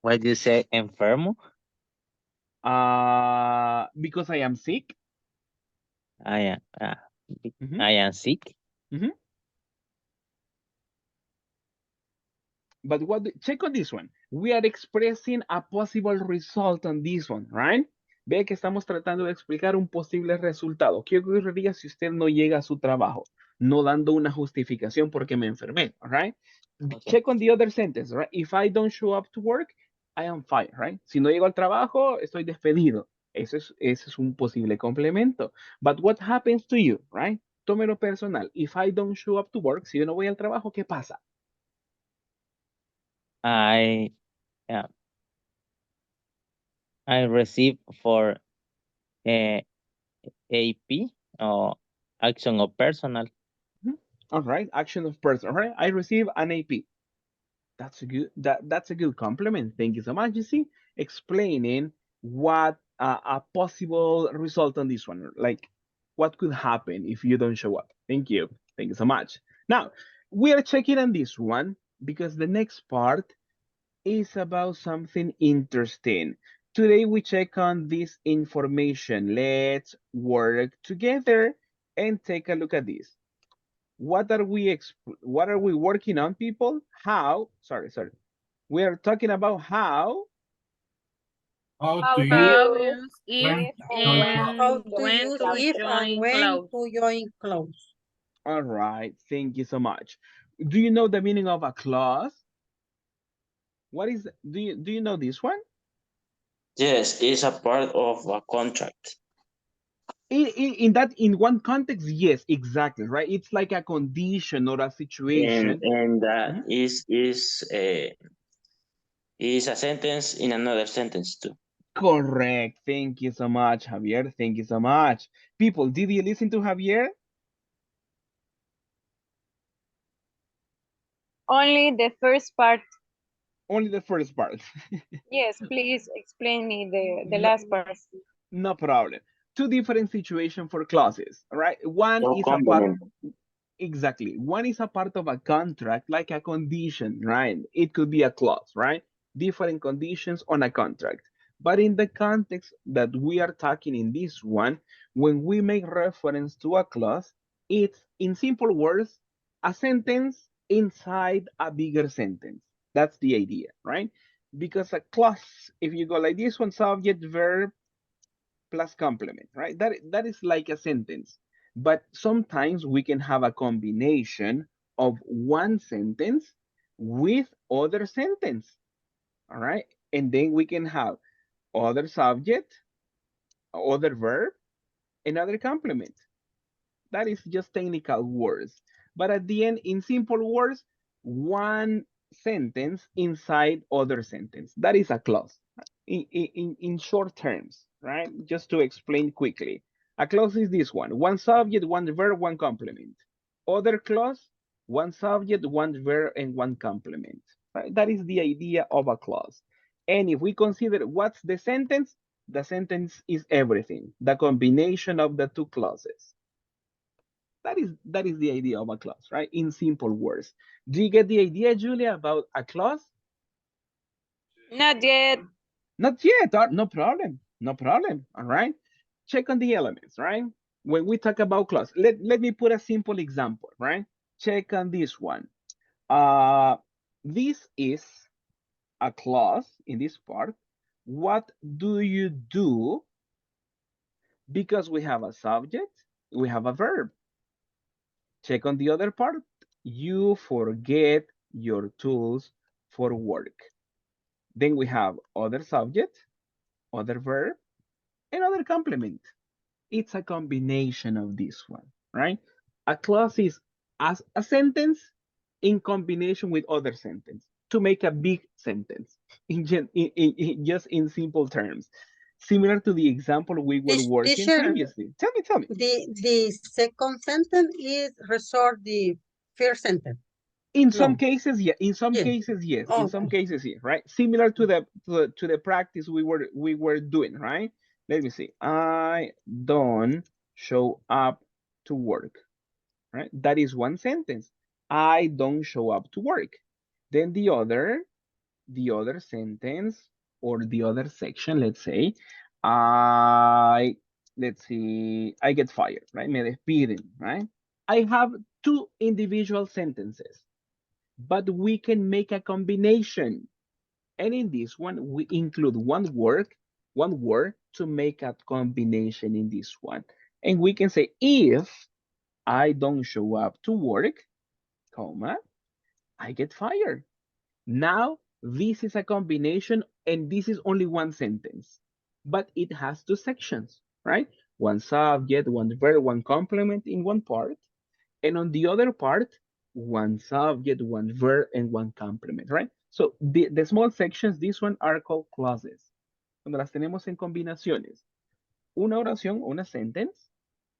what do you say, enfermo? Because I am sick. I am Mhm, I am sick. mhm. But check on this one. We are expressing a possible result on this one, right? Ve que estamos tratando de explicar un posible resultado. ¿Qué ocurriría si usted no llega a su trabajo? No dando una justificación porque me enfermé, all right? Okay. Check on the other sentence, right? If I don't show up to work, I am fired, right? Si no llego al trabajo, estoy despedido. Ese es un posible complemento. But what happens to you, right? Tómelo personal. If I don't show up to work, si yo no voy al trabajo, ¿qué pasa? I yeah, I receive for uh, AP or action or personal. All right, action of person. All right, I receive an AP. That's a good compliment. Thank you so much. You see, explaining what a possible result on this one, like what could happen if you don't show up. Thank you so much. Now we are checking on this one because the next part is about something interesting. Today we check on this information. Let's work together and take a look at this. What are we working on, people? How, sorry. We are talking about how How How to to use, How use use when if if to and join when club. How and to to join when use to classes. if and join when cloud. to join close. all right, thank you so much. Do you know the meaning of a clause? What is do you know this one? Yes, it's a part of a contract. In one context, yes, exactly, right? It's like a condition or a And situation. that Mhm. is a sentence in another sentence too. Correct. Thank you so much, Javier. Thank you so much. People, did you listen to Javier? Only the first part. Only the first part. Yes, please explain me the No, last part. no problem. Two different situations for clauses, all right? One So is a part, complement. exactly. One is a part of a contract, like a condition, right? It could be a clause, right? Different conditions on a contract. But in the context that we are talking in this one, when we make reference to a clause, it's in simple words, a sentence inside a bigger sentence. That's the idea, right? Because a clause, if you go like this one, subject, verb, plus complement, right? That is like a sentence. But sometimes we can have a combination of one sentence with other sentence, all right? And then we can have other subject, other verb, and other complement. That is just technical words. But at the end, in simple words, one sentence inside other sentence. That is a clause in short terms, right? Just to explain quickly. A clause is this one subject, one verb, one complement. Other clause, one subject, one verb, and one complement. Right? That is the idea of a clause. And if we consider what's the sentence is everything, the combination of the two clauses. That is the idea of a clause, right? In simple words. Do you get the idea, Julia, about a clause? Not yet. Not yet. No problem. No problem. All right. Check on the elements, right? When we talk about clause, let me put a simple example, right? Check on this one. This is a clause in this part. What do you do? Because we have a subject, we have a verb. Check on the other part. You forget your tools for work. Then we have other subject, other verb, and other complement. It's a combination of this one, right? A clause is as a sentence in combination with other sentence to make a big sentence in just in simple terms. Similar to the example we were working Teacher, previously. Tell me. the second sentence is resort the first sentence. In some No. cases, yeah. In some Yes. cases, yes. Oh, In some cases, yes. Right. Similar to the practice we were doing. Right. Let me see. I don't show up to work. Right. That is one sentence. I don't show up to work. Then the other sentence or the other section, let's say, I let's see, I get fired. Right. Me despiden. Right. I have two individual sentences, but we can make a combination. And in this one, we include one word to make a combination in this one. And we can say, if I don't show up to work, comma, I get fired. Now, this is a combination and this is only one sentence, but it has two sections, right? One subject, one verb, one complement in one part, and on the other part, one subject, one verb, and one complement, right? So the small sections, this one are called clauses. Cuando las tenemos en combinaciones, una oración, una sentence,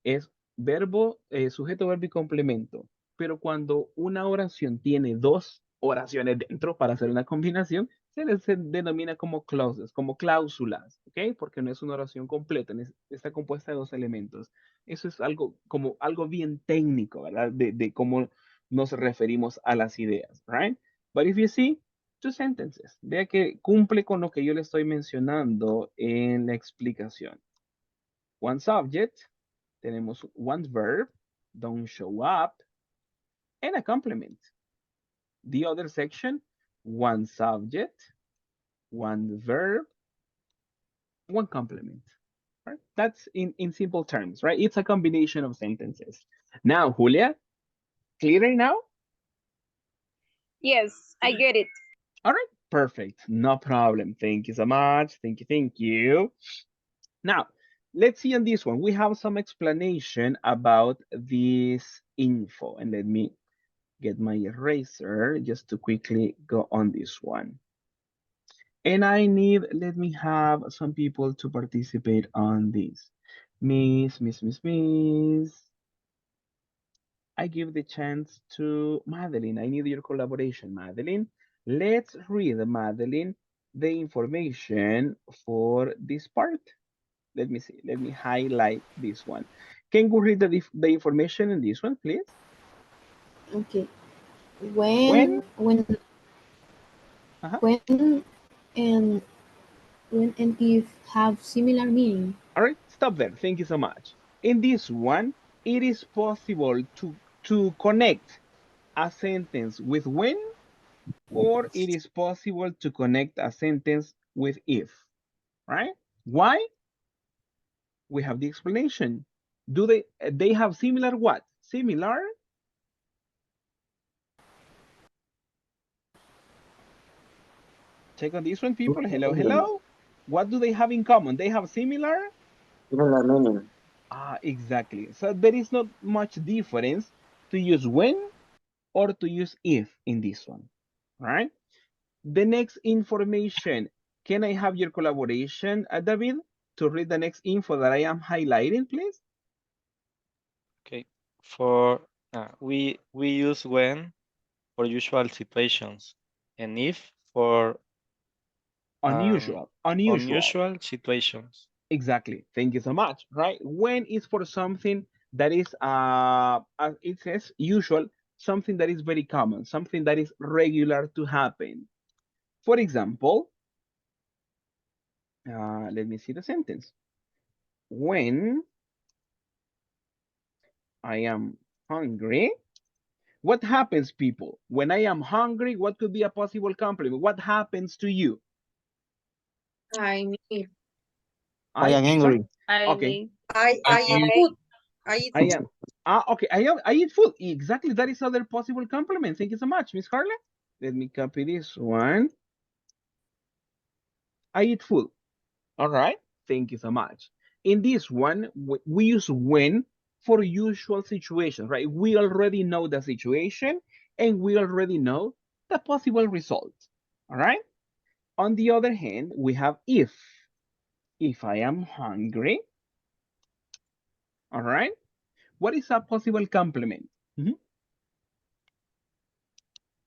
es verbo, sujeto, verbo y complemento. Pero cuando una oración tiene dos oraciones dentro para hacer una combinación, se denomina como clauses, como cláusulas, ¿ok? Porque no es una oración completa, está compuesta de dos elementos. Eso es algo como algo bien técnico, ¿verdad? De cómo nos referimos a las ideas, right? But if you see, two sentences. Vea que cumple con lo que yo le estoy mencionando en la explicación. One subject, tenemos one verb, don't show up, and a complement. The other section, one subject, one verb, one complement. Right? That's in simple terms, right? It's a combination of sentences. Now, Julia, clear now? Yes, I get it. All right, perfect. No problem. Thank you so much. Thank you. Now, let's see on this one. We have some explanation about this info. And let me get my eraser just to quickly go on this one. And let me have some people to participate on this. Miss. I give the chance to Madeline. I need your collaboration, Madeline. Let's read, Madeline, the information for this part. Let me see. Let me highlight this one. Can you read the information in this one, please? Okay. When? When and when and if have similar meaning. All right, stop there. Thank you so much. In this one, it is possible to connect a sentence with when, or it is possible to connect a sentence with if, right? Why? We have the explanation. Do they have similar what? Similar? Check on this one, people. Hello. What do they have in common? They have similar? Similar meaning. Exactly. So there is not much difference to use when or to use if in this one, right? The next information, can I have your collaboration, David, to read the next info that I am highlighting, please? Okay. For we use when for usual situations, and if for Unusual. situations. Exactly. Thank you so much. Right? When is for something that is, as it says, usual, something that is very common, something that is regular to happen. For example, let me see the sentence. When I am hungry, what happens, people? When I am hungry, what could be a possible complement? What happens to you? I need. I am angry. Okay. I eat food. I am. Okay. I eat food. Exactly. That is other possible complement. Thank you so much, Miss Carla. Let me copy this one. I eat food. All right. Thank you so much. In this one, we use when for usual situations, right? We already know the situation and we already know the possible result. All right. On the other hand, we have if. If I am hungry, all right. What is a possible complement?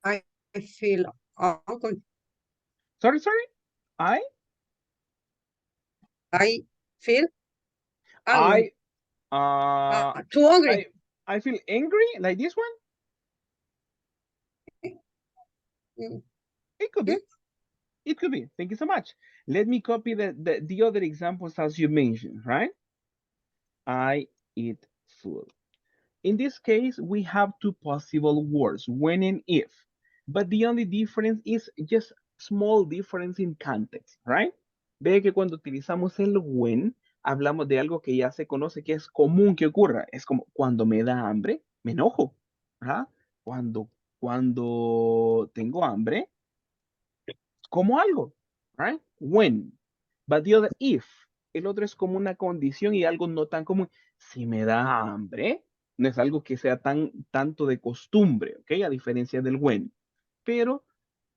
I feel hungry. Sorry. I feel I hungry. Too I hungry. I feel angry like this one. Mm. It could be. It could be. Thank you so much. Let me copy the other examples as you mentioned, right? I eat food. In this case, we have two possible words, when and if. But the only difference is just small difference in context, right? Ve que cuando utilizamos el when, hablamos de algo que ya se conoce que es común que ocurra. Es como cuando me da hambre, me enojo, ¿verdad? Cuando tengo hambre, como algo, right? When. But the other, if. El otro es como una condición y algo no tan común. Si me da hambre, no es algo que sea tanto de costumbre, ¿ok? A diferencia del when. Pero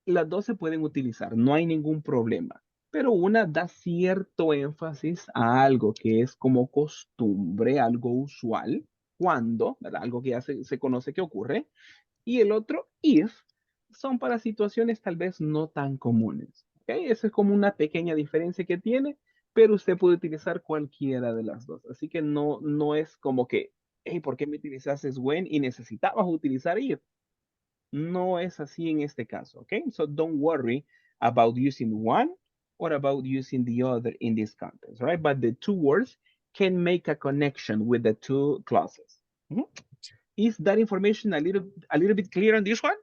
las dos se pueden utilizar, no hay ningún problema. Pero una da cierto énfasis a algo que es como costumbre, algo usual, cuando, ¿verdad? Algo que ya se conoce que ocurre, y el otro if son para situaciones tal vez no tan comunes. ¿Okay? Esa es como una pequeña diferencia que tiene, pero usted puede utilizar cualquiera de las dos. Así que no es como que, hey, ¿por qué me utilizaste when y necesitabas utilizar if? No es así en este caso. ¿Ok? So don't worry about using one or about using the other in this context, right? But the two words can make a connection with the two clauses. Mhm. Is that information a little bit clear on this one?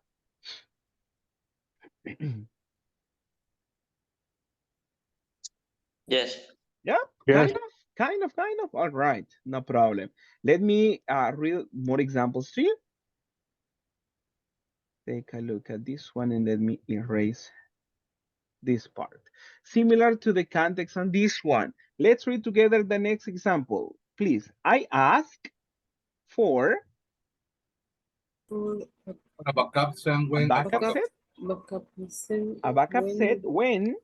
Yes. Yeah, Yes. kind of. All right, no problem. Let me read more examples to you. Take a look at this one and let me erase this part. Similar to the context on this one. Let's read together the next example. Please, I ask for A backup set a when I backup forgot. set, Backup a backup set when,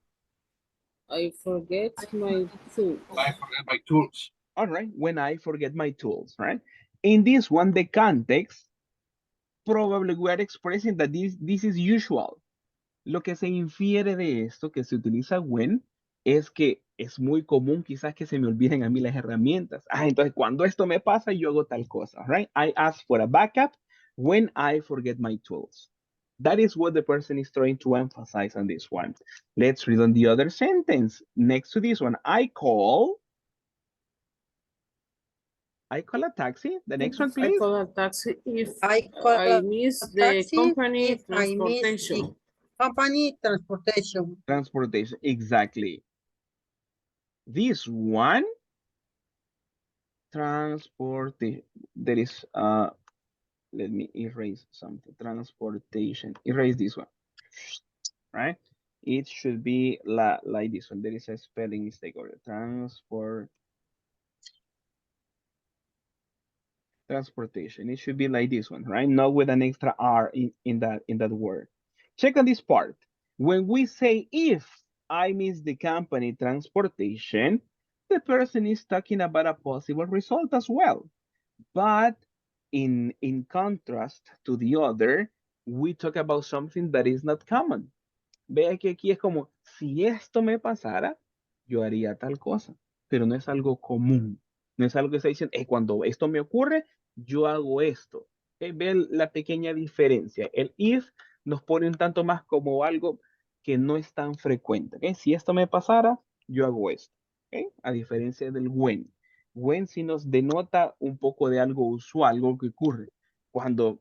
I forget my tools. I forget my tools. all right, when I forget my tools, right? In this one, the context, probably we are expressing that this is usual. Lo que se infiere de esto, que se utiliza when, es que es muy común quizás que se me olviden a mí las herramientas. Entonces cuando esto me pasa, yo hago tal cosa, right? I ask for a backup when I forget my tools. That is what the person is trying to emphasize on this one. Let's read on the other sentence. Next to this one, I call a taxi. The next one, I please. call a taxi if I miss the company transportation. Transportation, exactly. This one, transportation. There is let me erase something. Transportation. Erase this one. Right? It should be like this one. There is a spelling mistake over there. Transportation. It should be like this one, right? Not with an extra R in that word. Check on this part. When we say if I miss the company transportation, the person is talking about a possible result as well. But in contrast to the other, we talk about something that is not common. Vea que aquí es como, si esto me pasara, yo haría tal cosa, pero no es algo común. No es algo que se dice, cuando esto me ocurre, yo hago esto. Vean la pequeña diferencia. El if nos pone un tanto más como algo que no es tan frecuente. Si esto me pasara, yo hago esto. A diferencia del when. When sí nos denota un poco de algo usual, algo que ocurre cuando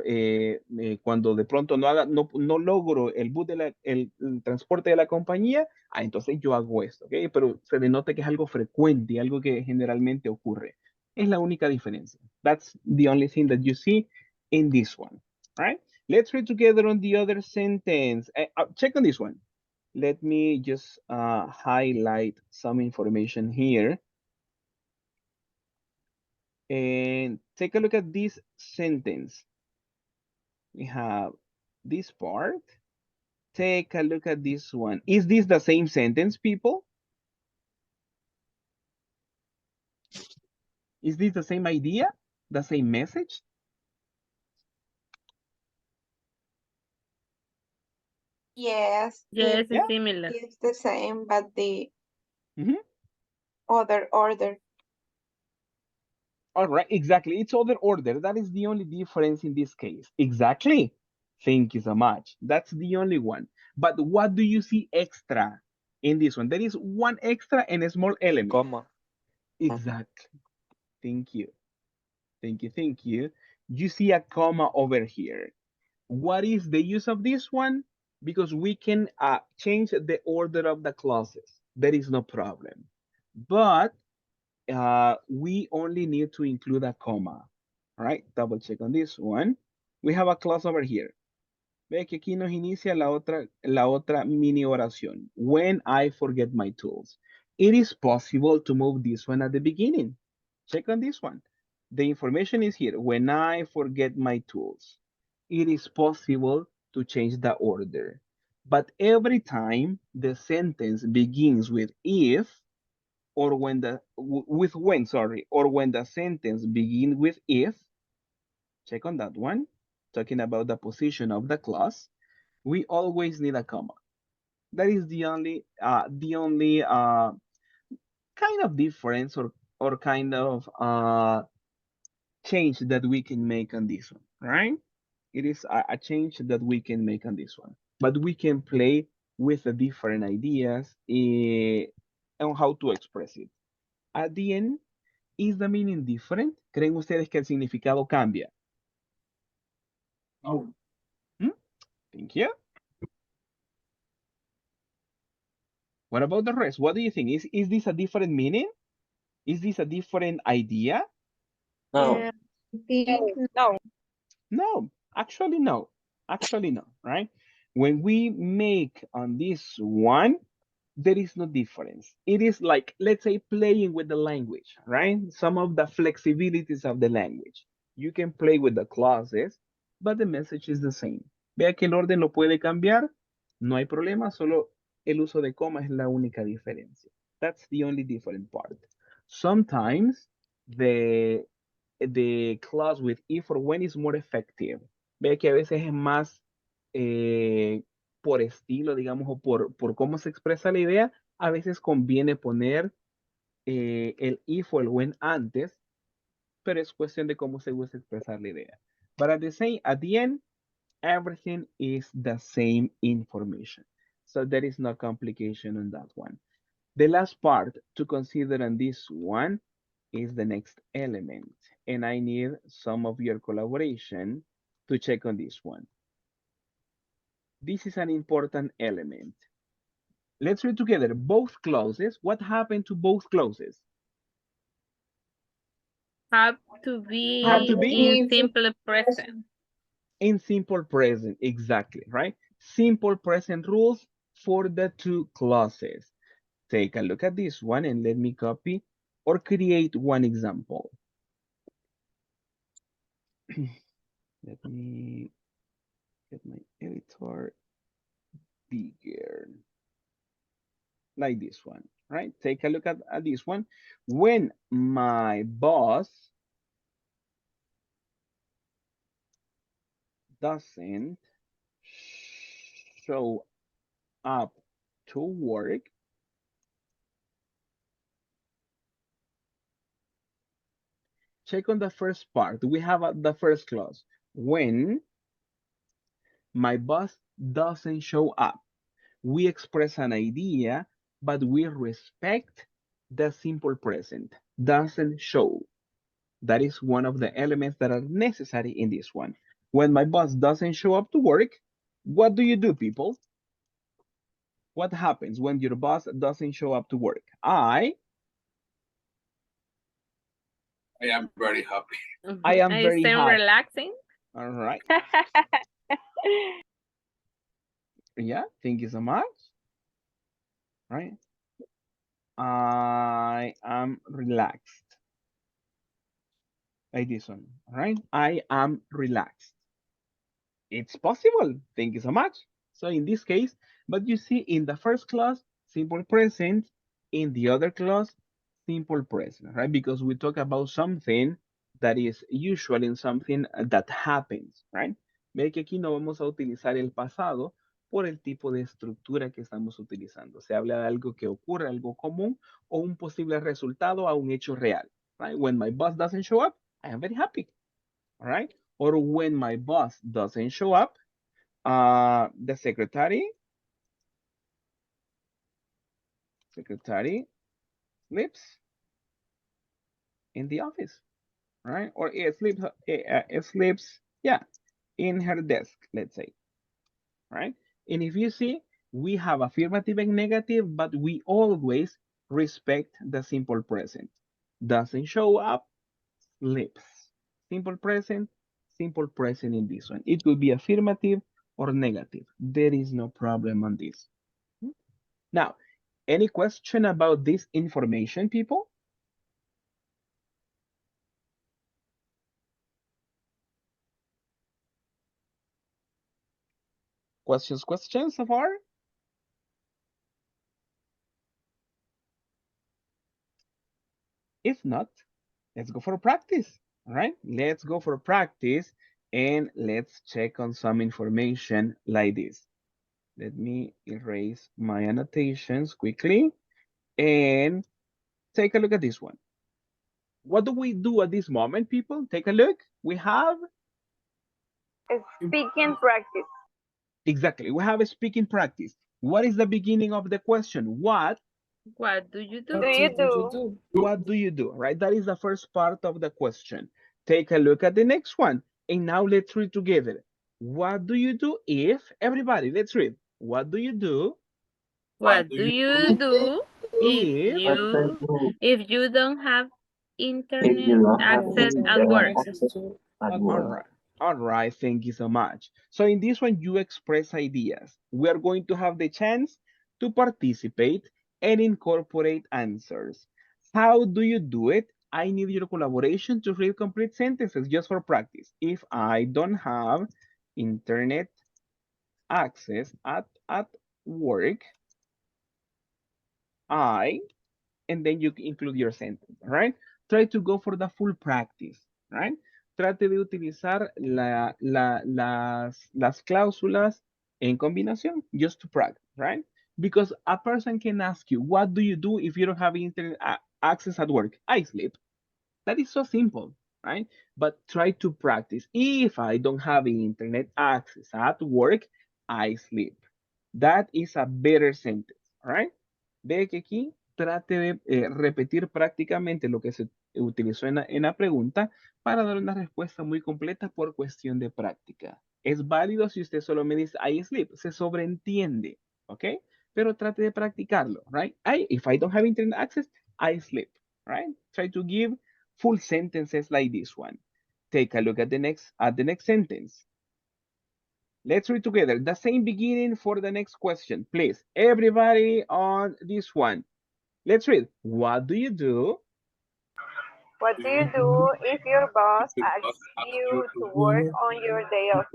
de pronto no logro el bus el transporte de la compañía, entonces yo hago esto, ¿ok? Pero se denota que es algo frecuente y algo que generalmente ocurre. Es la única diferencia. That's the only thing that you see in this one, right? Let's read together on the other sentence. Check on this one. Let me just highlight some information here. And take a look at this sentence. We have this part. Take a look at this one. Is this the same sentence, people? Is this the same idea? The same message? Yes, Yes, Yeah. it's similar. it's the same, but the Mm-hmm. other order. All right, exactly. It's other order. That is the only difference in this case. Exactly. Thank you so much. That's the only one. But what do you see extra in this one? There is one extra and a small element. Comma. Exactly. Thank you. Thank you. Thank you. You see a comma over here. What is the use of this one? Because we can change the order of the clauses. There is no problem. But we only need to include a comma. All right, double check on this one. We have a clause over here. Ve que aquí nos inicia la otra mini oración. When I forget my tools. It is possible to move this one at the beginning. Check on this one. The information is here. When I forget my tools. It is possible to change the order. But every time the sentence begins with if, or when the with when, sorry, or when the sentence begin with if, check on that one, talking about the position of the clause, we always need a comma. That is the only kind of difference or kind of change that we can make on this one, right? It is a change that we can make on this one, but we can play with the different ideas on how to express it. At the end, is the meaning different? ¿Creen ustedes que el significado cambia? No. Hmm? Thank you. What about the rest? What do you think? Is this a different meaning? Is this a different idea? No. I think No. No, actually no. Actually no, right? When we make on this one, there is no difference. It is like, let's say, playing with the language, right? Some of the flexibilities of the language. You can play with the clauses, but the message is the same. Vea que el orden lo puede cambiar, no hay problema, solo el uso de coma es la única diferencia. That's the only different part. Sometimes the, the clause with if or when is more effective. Vea que a veces es más por estilo, digamos, o por cómo se expresa la idea, a veces conviene poner el if o el when antes, pero es cuestión de cómo se gusta expresar la idea. But at the end, everything is the same information. So there is no complication on that one. The last part to consider on this one is the next element. And I need some of your collaboration to check on this one. This is an important element. Let's read together both clauses. What happened to both clauses? Have to Have be to be in simple present. in simple present, exactly, right? Simple present rules for the two clauses. Take a look at this one and let me copy or create one example. Let me get my editor bigger. Like this one, right? Take a look at this one. When my boss doesn't show up to work, check on the first part. We have the first clause. When my boss doesn't show up, we express an idea, but we respect the simple present. Doesn't show. That is one of the elements that are necessary in this one. When my boss doesn't show up to work, what do you do, people? What happens when your boss doesn't show up to work? I am very happy. I am I very stand happy. relaxing. All right. Yeah, thank you so much. Right. I am relaxed. Like this one. All right. I am relaxed. It's possible. Thank you so much. So in this case, but you see in the first clause, simple present, in the other clause, simple present, right? Because we talk about something that is usual in something that happens, right? Ve que aquí no vamos a utilizar el pasado por el tipo de estructura que estamos utilizando. Se habla de algo que ocurre, algo común, o un posible resultado a un hecho real, right? When my boss doesn't show up, I am very happy, all right? Or when my boss doesn't show up, the secretary sleeps in the office, right? Or it sleeps, yeah, in her desk, let's say, right? And if you see, we have affirmative and negative, but we always respect the simple present. Doesn't show up, sleeps. Simple present in this one. It could be affirmative or negative. There is no problem on this. Now, any question about this information, people? Questions so far? If not, let's go for practice. All right, let's go for practice and let's check on some information like this. Let me erase my annotations quickly and take a look at this one. What do we do at this moment, people? Take a look. We have Speaking practice. exactly. We have a speaking practice. What is the beginning of the question? What Do you do? What do you do? Right? That is the first part of the question. Take a look at the next one. And now let's read together. What do you do if, everybody, let's read. What do you do What do you do if, if you don't have If internet you don't have access at internet work? access at all work. right. All right, thank you so much. So in this one, you express ideas. We are going to have the chance to participate and incorporate answers. How do you do it? I need your collaboration to read complete sentences just for practice. If I don't have internet access at work, I and then you include your sentence, right? Try to go for the full practice, right? Trate de utilizar las cláusulas en combinación just to practice, right? Because a person can ask you, what do you do if you don't have internet access at work? I sleep. That is so simple, right? But try to practice. If I don't have internet access at work, I sleep. That is a better sentence, all right? Ve que aquí trate de repetir prácticamente lo que se utilizó en la pregunta para dar una respuesta muy completa por cuestión de práctica. Es válido si usted solo me dice I sleep, se sobreentiende, ¿ok? Pero trate de practicarlo, right? If I don't have internet access, I sleep, right? Try to give full sentences like this one. Take a look at the next sentence. Let's read together the same beginning for the next question. Please, everybody on this one. Let's read. What do you do? What do you do if your boss asks you to work on your day off?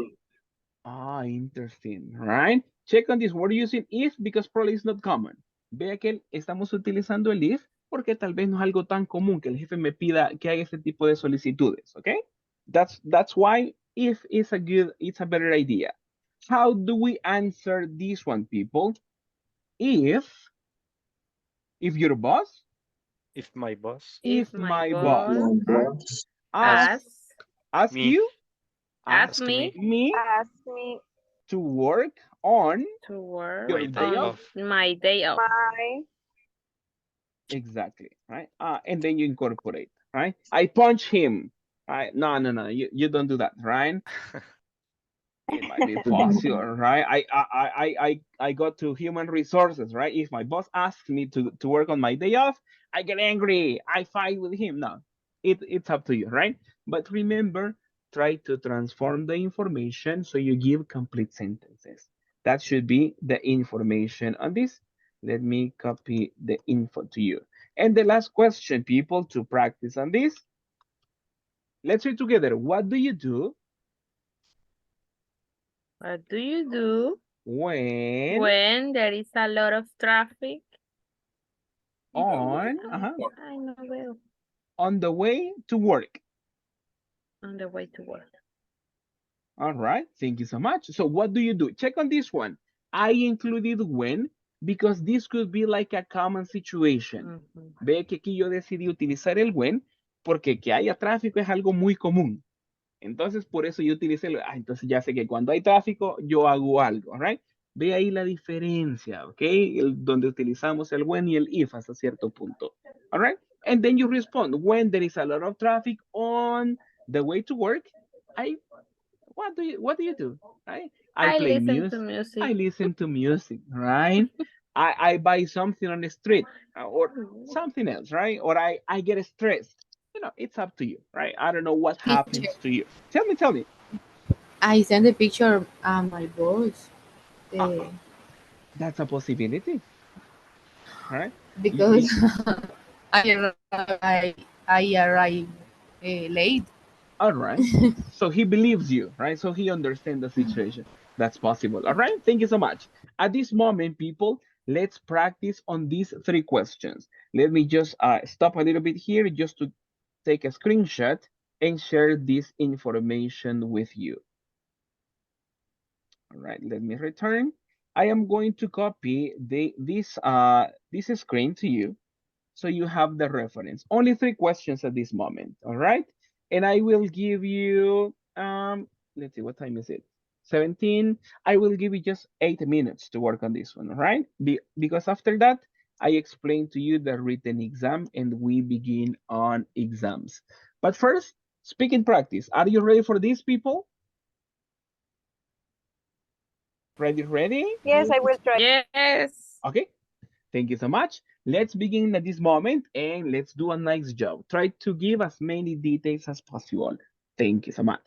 Ah, interesting, right? Check on this word using if because probably it's not common. Vea que estamos utilizando el if porque tal vez no es algo tan común que el jefe me pida que haga este tipo de solicitudes, ¿ok? That's why if it's a better idea. How do we answer this one, people? If your boss, If my boss if my boss Ask, ask me you, ask ask me me Ask me to work on to work your my day day on off. off. my day off. my Exactly, right? And then you incorporate, right? I punch him. Right? No. You don't do that, right? It might be possible, right? I go to human resources, right? If my boss asks me to work on my day off, I get angry. I fight with him. No, it's up to you, right? But remember, try to transform the information so you give complete sentences. That should be the information on this. Let me copy the info to you. And the last question, people, to practice on this. Let's read together. What do you do What do you do when when there is a lot of traffic On, Ay, no veo. on the way to work. On the way to work. All right, thank you so much. So what do you do? Check on this one. I included when because this could be like a common situation. Ve que aquí yo decidí utilizar el when porque que haya tráfico es algo muy común. Entonces, por eso yo utilicé entonces ya sé que cuando hay tráfico, yo hago algo, right? Ve ahí la diferencia, ¿ok? Donde utilizamos el when y el if hasta cierto punto, all right? And then you respond, when there is a lot of traffic on the way to work, what do you do, right? I I play listen to music, music. I listen to music, right? I buy something on the street or something else, right? Or I get stressed. You know, it's up to you, right? I don't know what happens to you. Tell me. I send a picture my boss. That's a possibility, right? Because I arrive late. All right. So he believes you, right? So he understands the situation. That's possible. All right. Thank you so much. At this moment, people, let's practice on these three questions. Let me just stop a little bit here just to take a screenshot and share this information with you. All right. Let me return. I am going to copy this screen to you so you have the reference. Only three questions at this moment, all right? And I will give you, let's see, what time is it? 17. I will give you just 8 minutes to work on this one, all right? Because after that, I explain to you the written exam and we begin on exams. But first, speaking practice. Are you ready for this, people? Ready? Yes, I will try. Yes. Okay, thank you so much. Let's begin at this moment and let's do a nice job. Try to give as many details as possible. Thank you so much.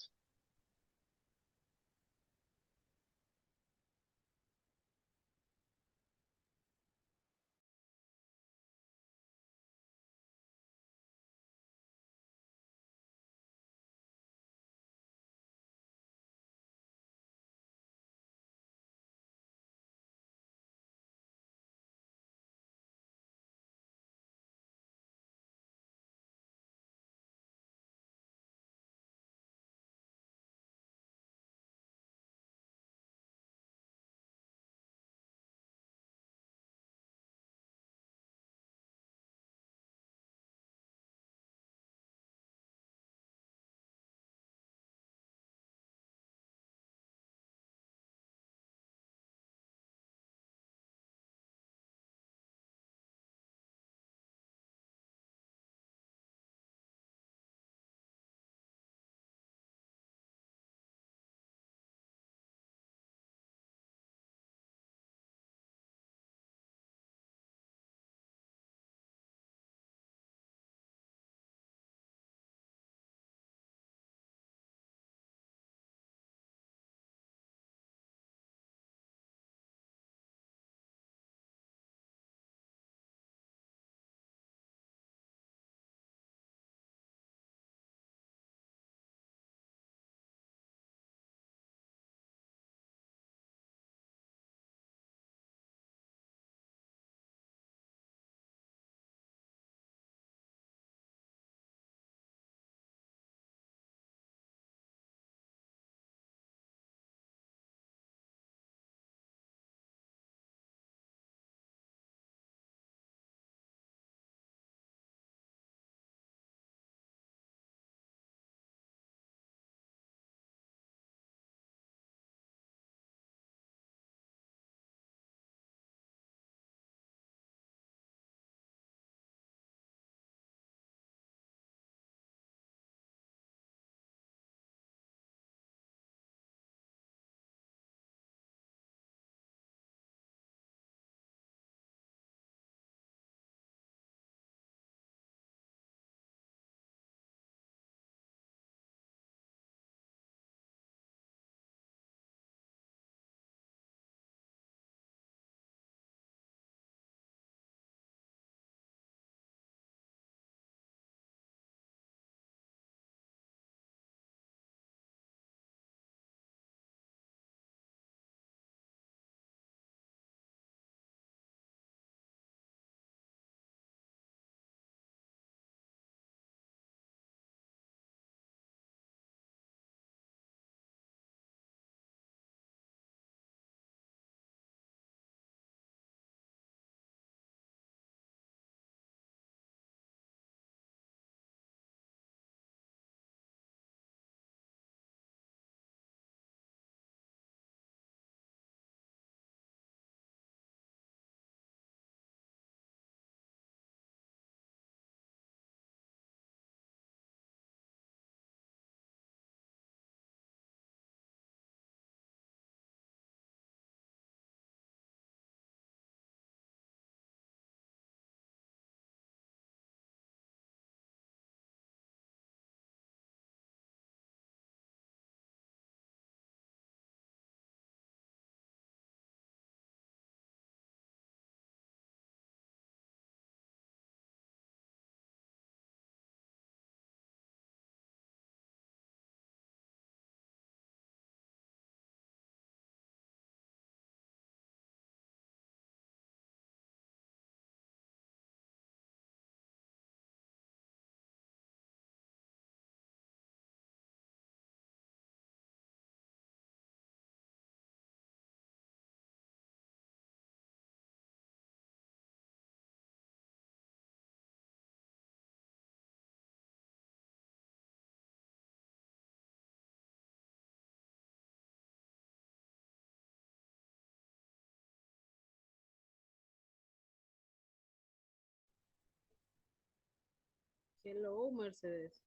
Hello, Mercedes.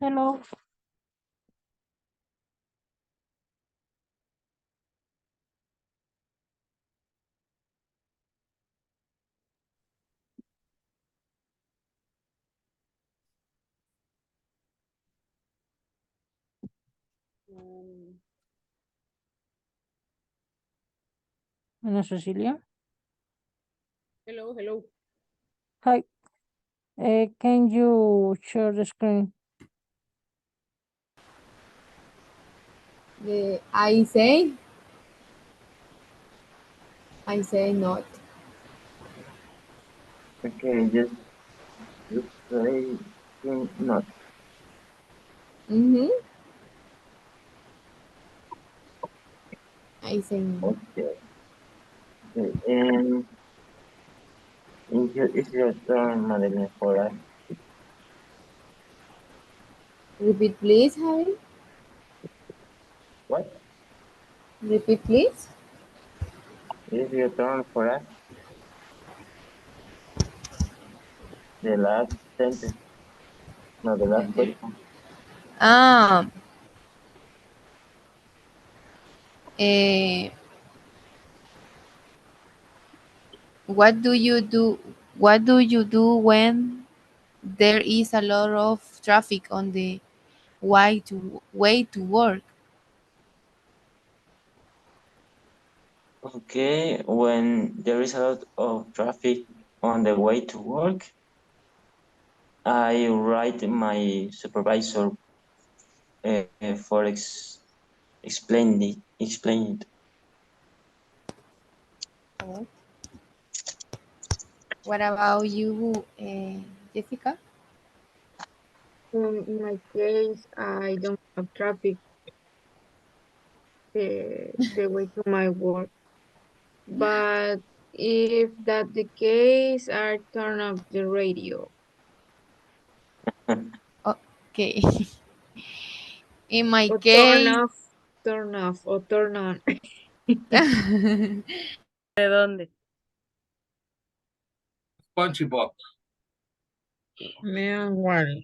Hello. Um, Ana Cecilia. hello, hello. Hi. Can you share the screen? I say not. Okay, just say not. Mm-hmm. I say no. Okay. Okay. And it's your turn, Madeline, for us. Repeat, please, Harry. What? Repeat, please. It's your turn for us. The last sentence, no, the last question. Um. Eh, what do you do? What do you do when there is a lot of traffic on the way to work? Okay, when there is a lot of traffic on the way to work, I write my supervisor for explain it. Oh. What about you, Jessica? In my case, I don't have traffic the way to my work. But if that the case, I turn off the radio. Okay. In my Or case, turn off, or turn on. ¿De dónde? SpongeBob. Meanwhile.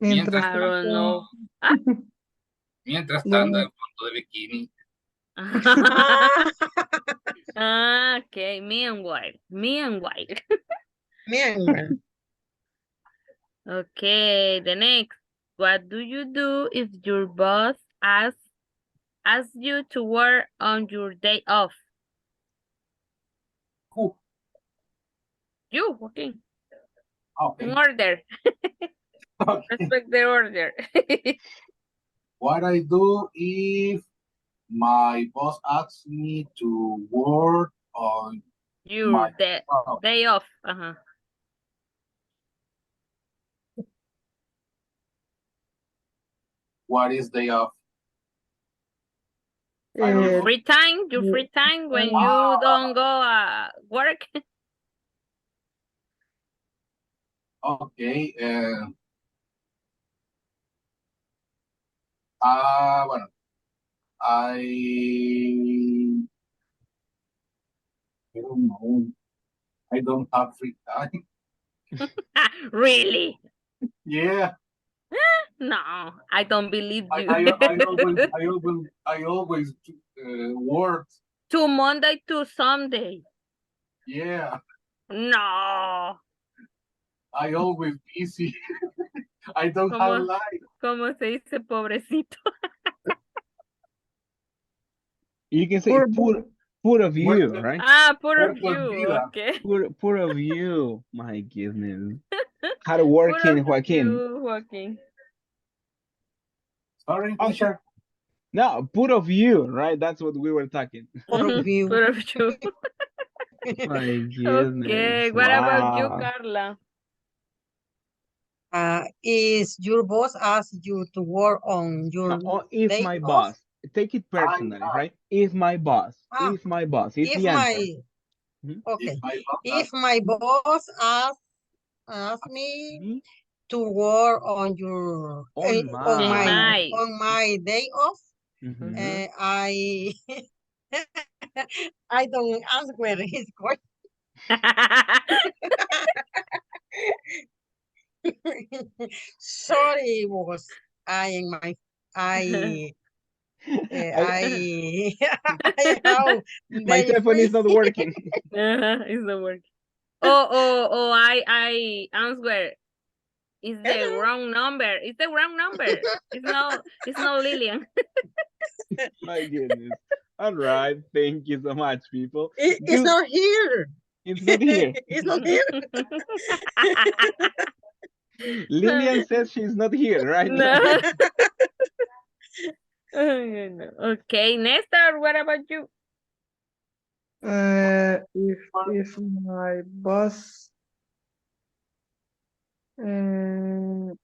Mientras I don't know. ¿Ah? mientras anda en fondo de bikini. Ah, okay. Meanwhile. Meanwhile. Meanwhile. Okay, the next. What do you do if your boss asks you to work on your day off? Who? You, okay. Okay. An order. Okay. Respect the order. What I do if my boss asks me to work on Your my day off. Uh-huh. what is day off? I don't Your know. free time when you don't go work. Okay. Bueno, I don't know. I don't have free time. Really? Yeah. No, I don't believe I, you. I, I always work. To Monday to Sunday. Yeah. No. I always busy. I don't have ¿Cómo, life. cómo se dice pobrecito? You can say poor of you, Muerto, right? Ah, poor of muerto en you. vida. Okay. Poor of you. My goodness. Hard Poor of working, Joaquin. you, Joaquin. Sorry, Oh, teacher. no, poor of you, right? That's what we were talking. Poor of you. Poor of you. My Okay, goodness. what about you, Wow. Carla? Is your boss ask you to work on your Or if day my off? boss, take it personally, right? If my boss, Ah, if my boss is if the my answer. Mhm. okay, If my if boss my boss ask Ask me me to work on your on on Hey, my my. my. on my day off, Mhm. I I don't ask where he's going. Sorry, boss. I in my I I I I have my very telephone is free. not working. It's the word. Oh, I answer. It's the wrong number. It's the wrong number. It's not Lillian. My goodness. All right. Thank you so much, people. It's Do not here. it's not here. It's not here. Lillian says she's not here, right? No. Okay, Nestor, what about you? If my boss uh,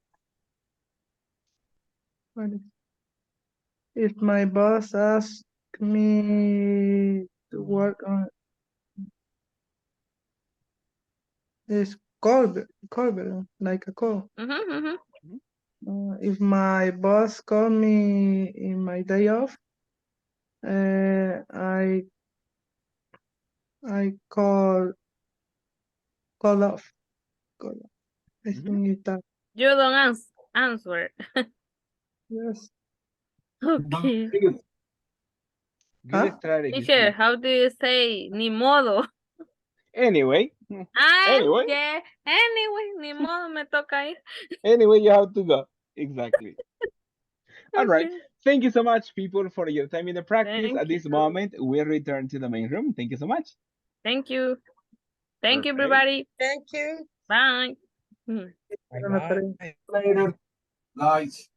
what is- if my boss asks me to work on this call like a call. If my boss call me in my day off, I call off. Call off. I think it's that. You don't answer. Yes. Okay. Good Huh? strategy, Teacher, Steve. how do you say ni modo? Anyway, anyway, Yeah. Anyway, ni modo, me toca ir. anyway, you have to go. Exactly. All right. Okay. Thank you so much, people, for your time in the practice. At Thank this you. moment, we return to the main room. Thank you so much. Thank you. Thank you, Perfect. everybody. Thank you. Bye. Bye. Later. Nice.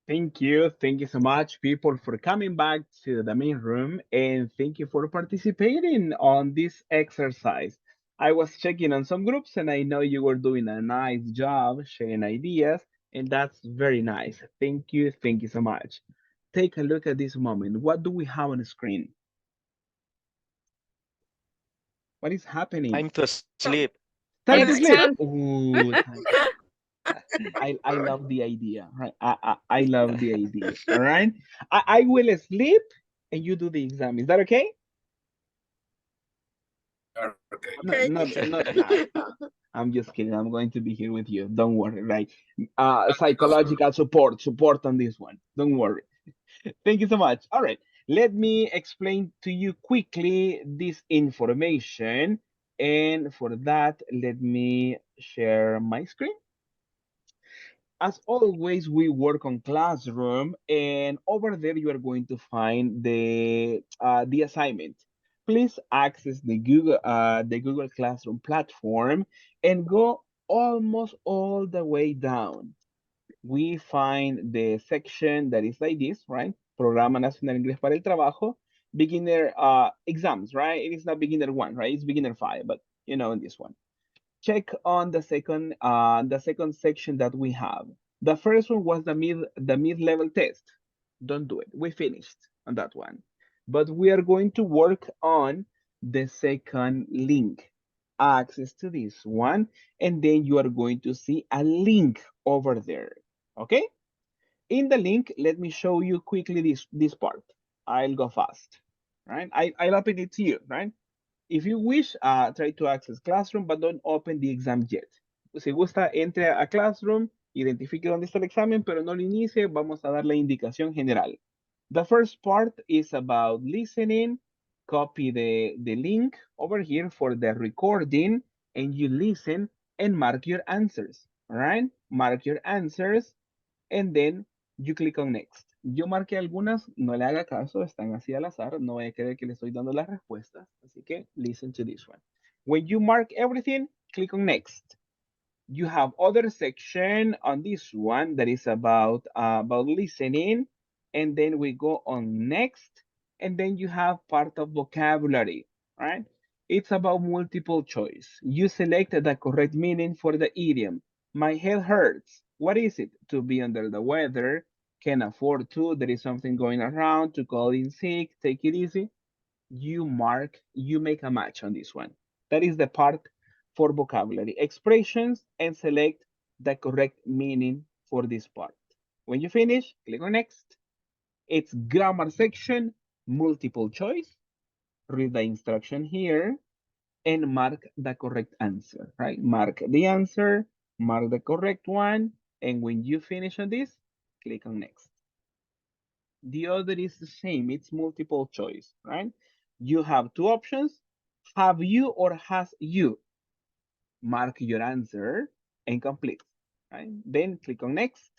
Thank you. Thank you so much, people, for coming back to the main room. And thank you for participating on this exercise. I was checking on some groups and I know you were doing a nice job sharing ideas. And that's very nice. Thank you. Thank you so much. Take a look at this moment. What do we have on the screen? What is happening? Time to sleep. Time to sleep. Exam. Ooh, I love the idea, right? I love the idea. All right. I will sleep and you do the exam. Is that okay? Okay. No, Okay. no. I'm just kidding. I'm going to be here with you. Don't worry, right? Psychological support on this one. Don't worry. Thank you so much. All right. Let me explain to you quickly this information. And for that, let me share my screen. As always, we work on Classroom, and over there you are going to find the assignment. Please access the Google Classroom platform and go almost all the way down. We find the section that is like this, right? Programa Nacional Inglés para el Trabajo, beginner exams, right? It is not beginner one, right? It's beginner five, but you know, in this one check on the second section that we have. The first one was the mid level test. Don't do it. We finished on that one. But we are going to work on the second link. Access to this one, and then you are going to see a link over there. Okay? In the link, let me show you quickly this part. I'll go fast. Right? I'll open it to you, right? If you wish, try to access Classroom, but don't open the exam yet. Si gusta, entre a Classroom, identifique dónde está el examen, pero no lo inicie. Vamos a dar la indicación general. The first part is about listening. Copy the link over here for the recording, and you listen and mark your answers. All right? Mark your answers, and then you click on next. Yo marqué algunas, no le haga caso, están así al azar, no voy a creer que le estoy dando las respuestas, así que listen to this one. When you mark everything, click on next. You have other section on this one that is about listening, and then we go on next, and then you have part of vocabulary, right? It's about multiple choice. You select the correct meaning for the idiom. My head hurts. What is it? To be under the weather, can afford to, there is something going around, to call in sick, take it easy. You make a match on this one. That is the part for vocabulary expressions and select the correct meaning for this part. When you finish, click on next. It's grammar section, multiple choice. Read the instruction here and mark the correct answer, right? Mark the answer, mark the correct one, and when you finish on this, click on next. The other is the same, it's multiple choice, right? You have two options, have you or has you. Mark your answer and complete, right? Then click on next,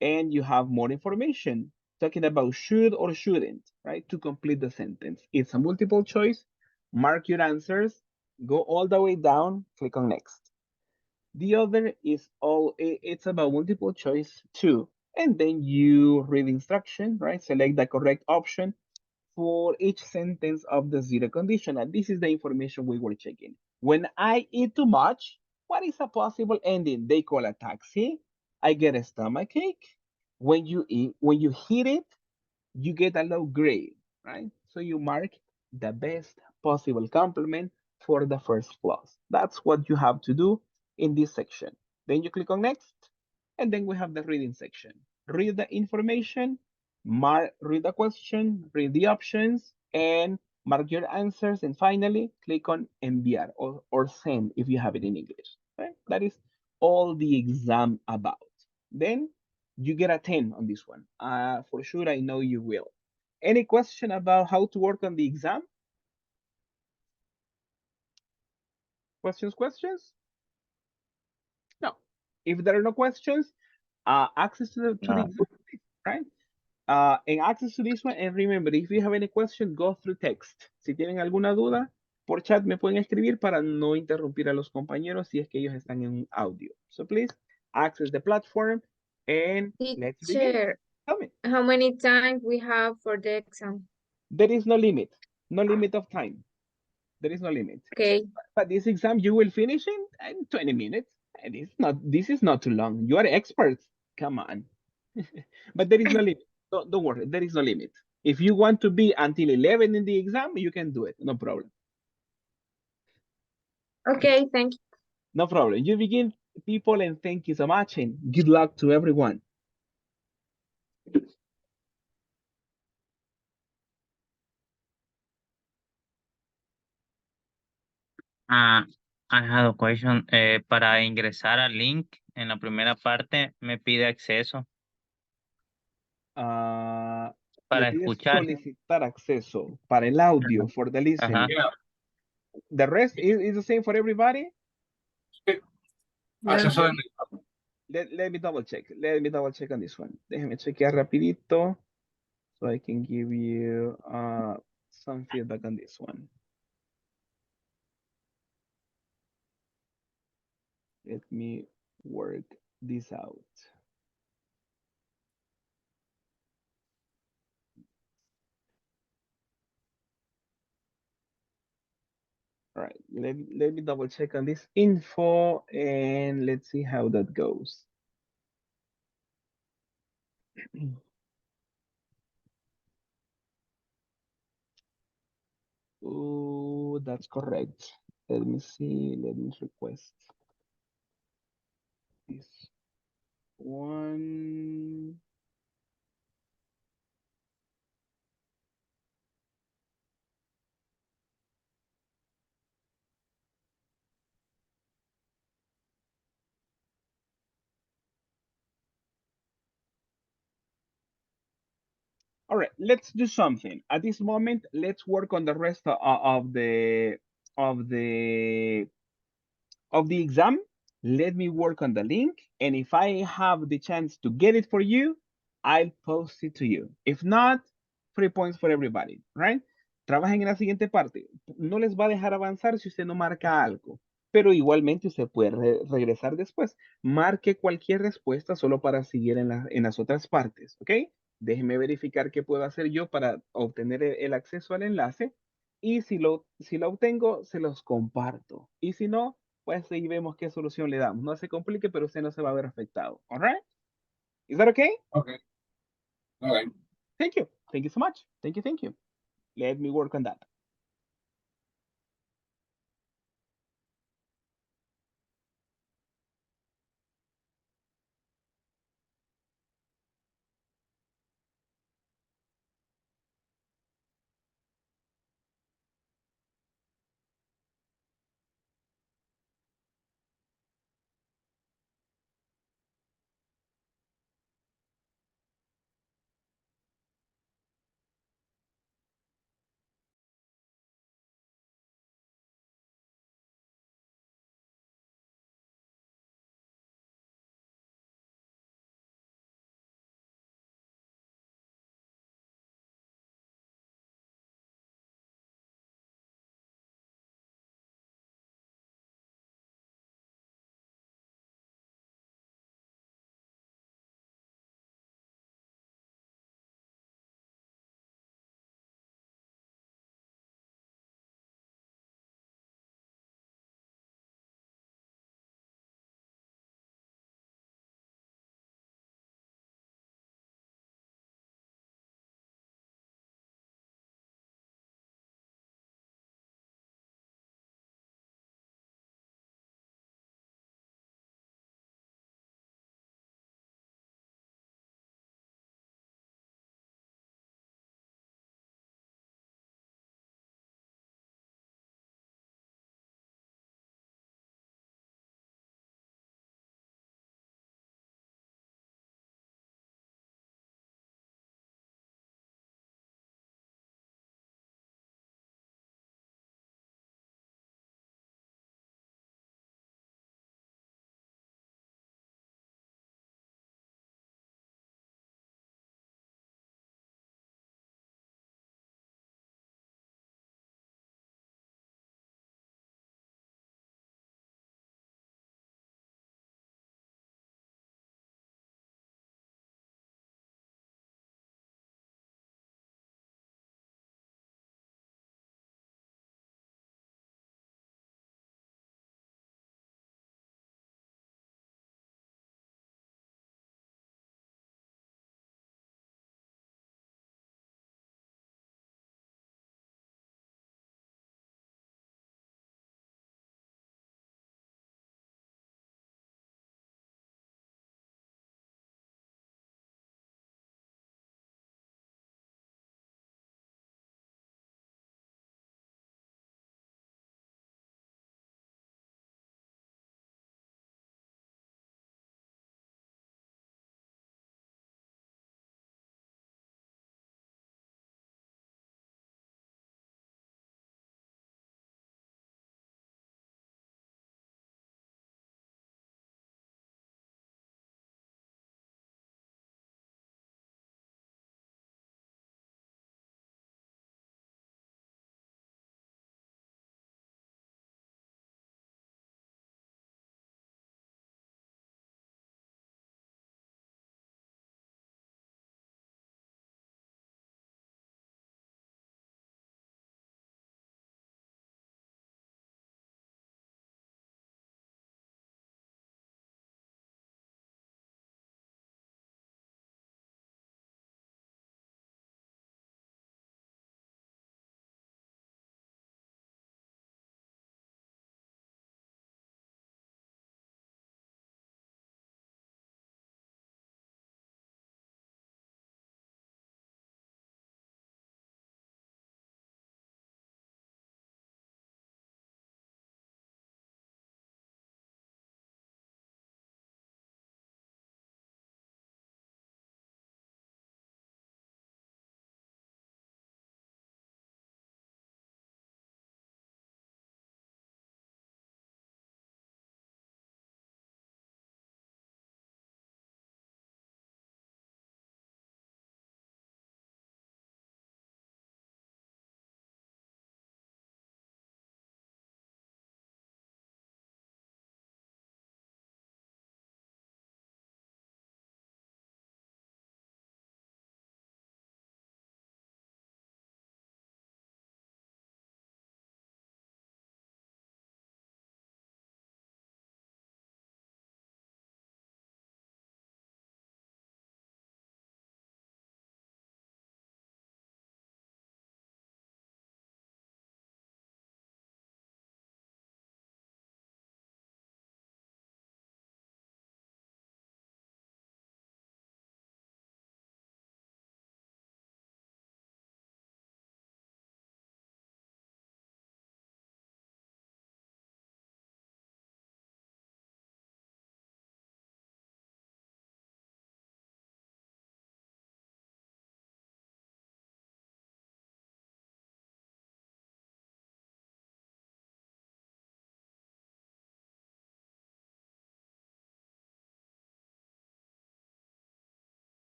and you have more information talking about should or shouldn't, right? To complete the sentence. It's a multiple choice. Mark your answers, go all the way down, click on next. The other is it's about multiple choice too. And then you read instruction, right? Select the correct option for each sentence of the zero condition. And this is the information we were checking. When I eat too much, what is a possible ending? They call a taxi. I get a stomach ache. When you hit it, you get a low grade, right? So you mark the best possible complement for the first clause. That's what you have to do in this section. Then you click on next, and then we have the reading section. Read the information, read the question, read the options, and mark your answers. And finally, click on enviar or send if you have it in English. Right? That is all the exam about. Then you get a 10 on this one. For sure, I know you will. Any question about how to work on the exam? Questions? No. If there are no questions, access to the exam, right? And access to this one. And remember, if you have any question, go through text. Si tienen alguna duda, por chat me pueden escribir para no interrumpir a los compañeros si es que ellos están en audio. So please access the platform and let's begin. Teacher, Tell me. how many times we have for the exam? There is no limit. No limit of time. There is no limit. Okay. But this exam you will finish in 20 minutes. And this is not too long. You are experts. Come on. But there is no limit. Don't worry. There is no limit. If you want to be until 11 in the exam, you can do it. No problem. Okay, thank you. No problem. You begin, people, and thank you so much. And good luck to everyone. Ah, I have a question. Para ingresar al link en la primera parte me pide acceso Le para pides escuchar. solicitar acceso para el audio for the listening. Yeah. The rest is the same for everybody. Acceso en Let me double check. Let me double check on this one. Déjeme chequear rapidito so I can give you some feedback on this one. Let me work this out. All right, let me double check on this info and let's see how that goes. Oh, that's correct. Let me see, let me request this one. All right, let's do something. At this moment, let's work on the rest of the of the exam. Let me work on the link, and if I have the chance to get it for you, I'll post it to you. If not, 3 points for everybody, right? Trabajen en la siguiente parte. No les va a dejar avanzar si usted no marca algo, pero igualmente usted puede regresar después. Marque cualquier respuesta solo para seguir en las otras partes, ¿ok? Déjeme verificar qué puedo hacer yo para obtener el acceso al enlace y si lo obtengo, se los comparto. Y si no, pues ahí vemos qué solución le damos. No se complique, pero usted no se va a ver afectado. All right? Is that okay? Okay. All right. Thank you. Thank you so much. Thank you. Thank you. Let me work on that.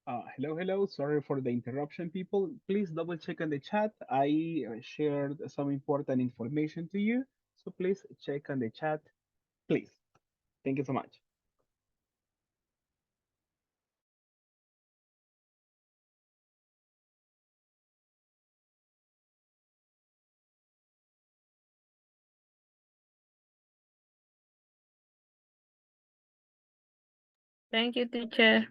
Hello, hello. Sorry for the interruption, people. Please double check on the chat. I shared some important information to you. So please check on the chat, please. Thank you so much. Thank you, teacher.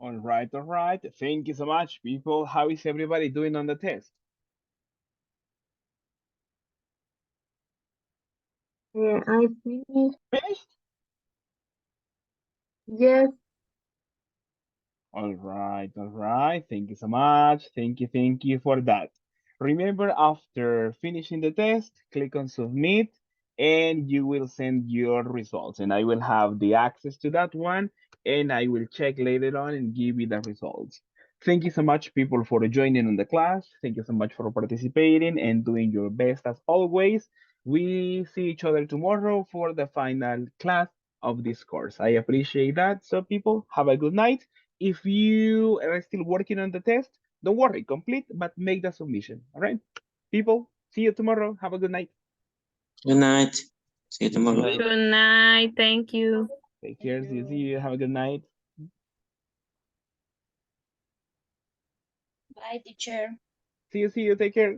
All right, all right. Thank you so much, people. How is everybody doing on the test? Yeah, I finished. Finished? Yes. All right, all right. Thank you so much. Thank you for that. Remember, after finishing the test, click on submit and you will send your results. And I will have the access to that one and I will check later on and give you the results. Thank you so much, people, for joining on the class. Thank you so much for participating and doing your best as always. We see each other tomorrow for the final class of this course. I appreciate that. So, people, have a good night. If you are still working on the test, don't worry, complete, but make the submission. All right, people, see you tomorrow. Have a good night. Good night. See you See you. tomorrow. Good night. Thank you. Take care. See you. Have a good night. Bye, teacher. See you. Take care.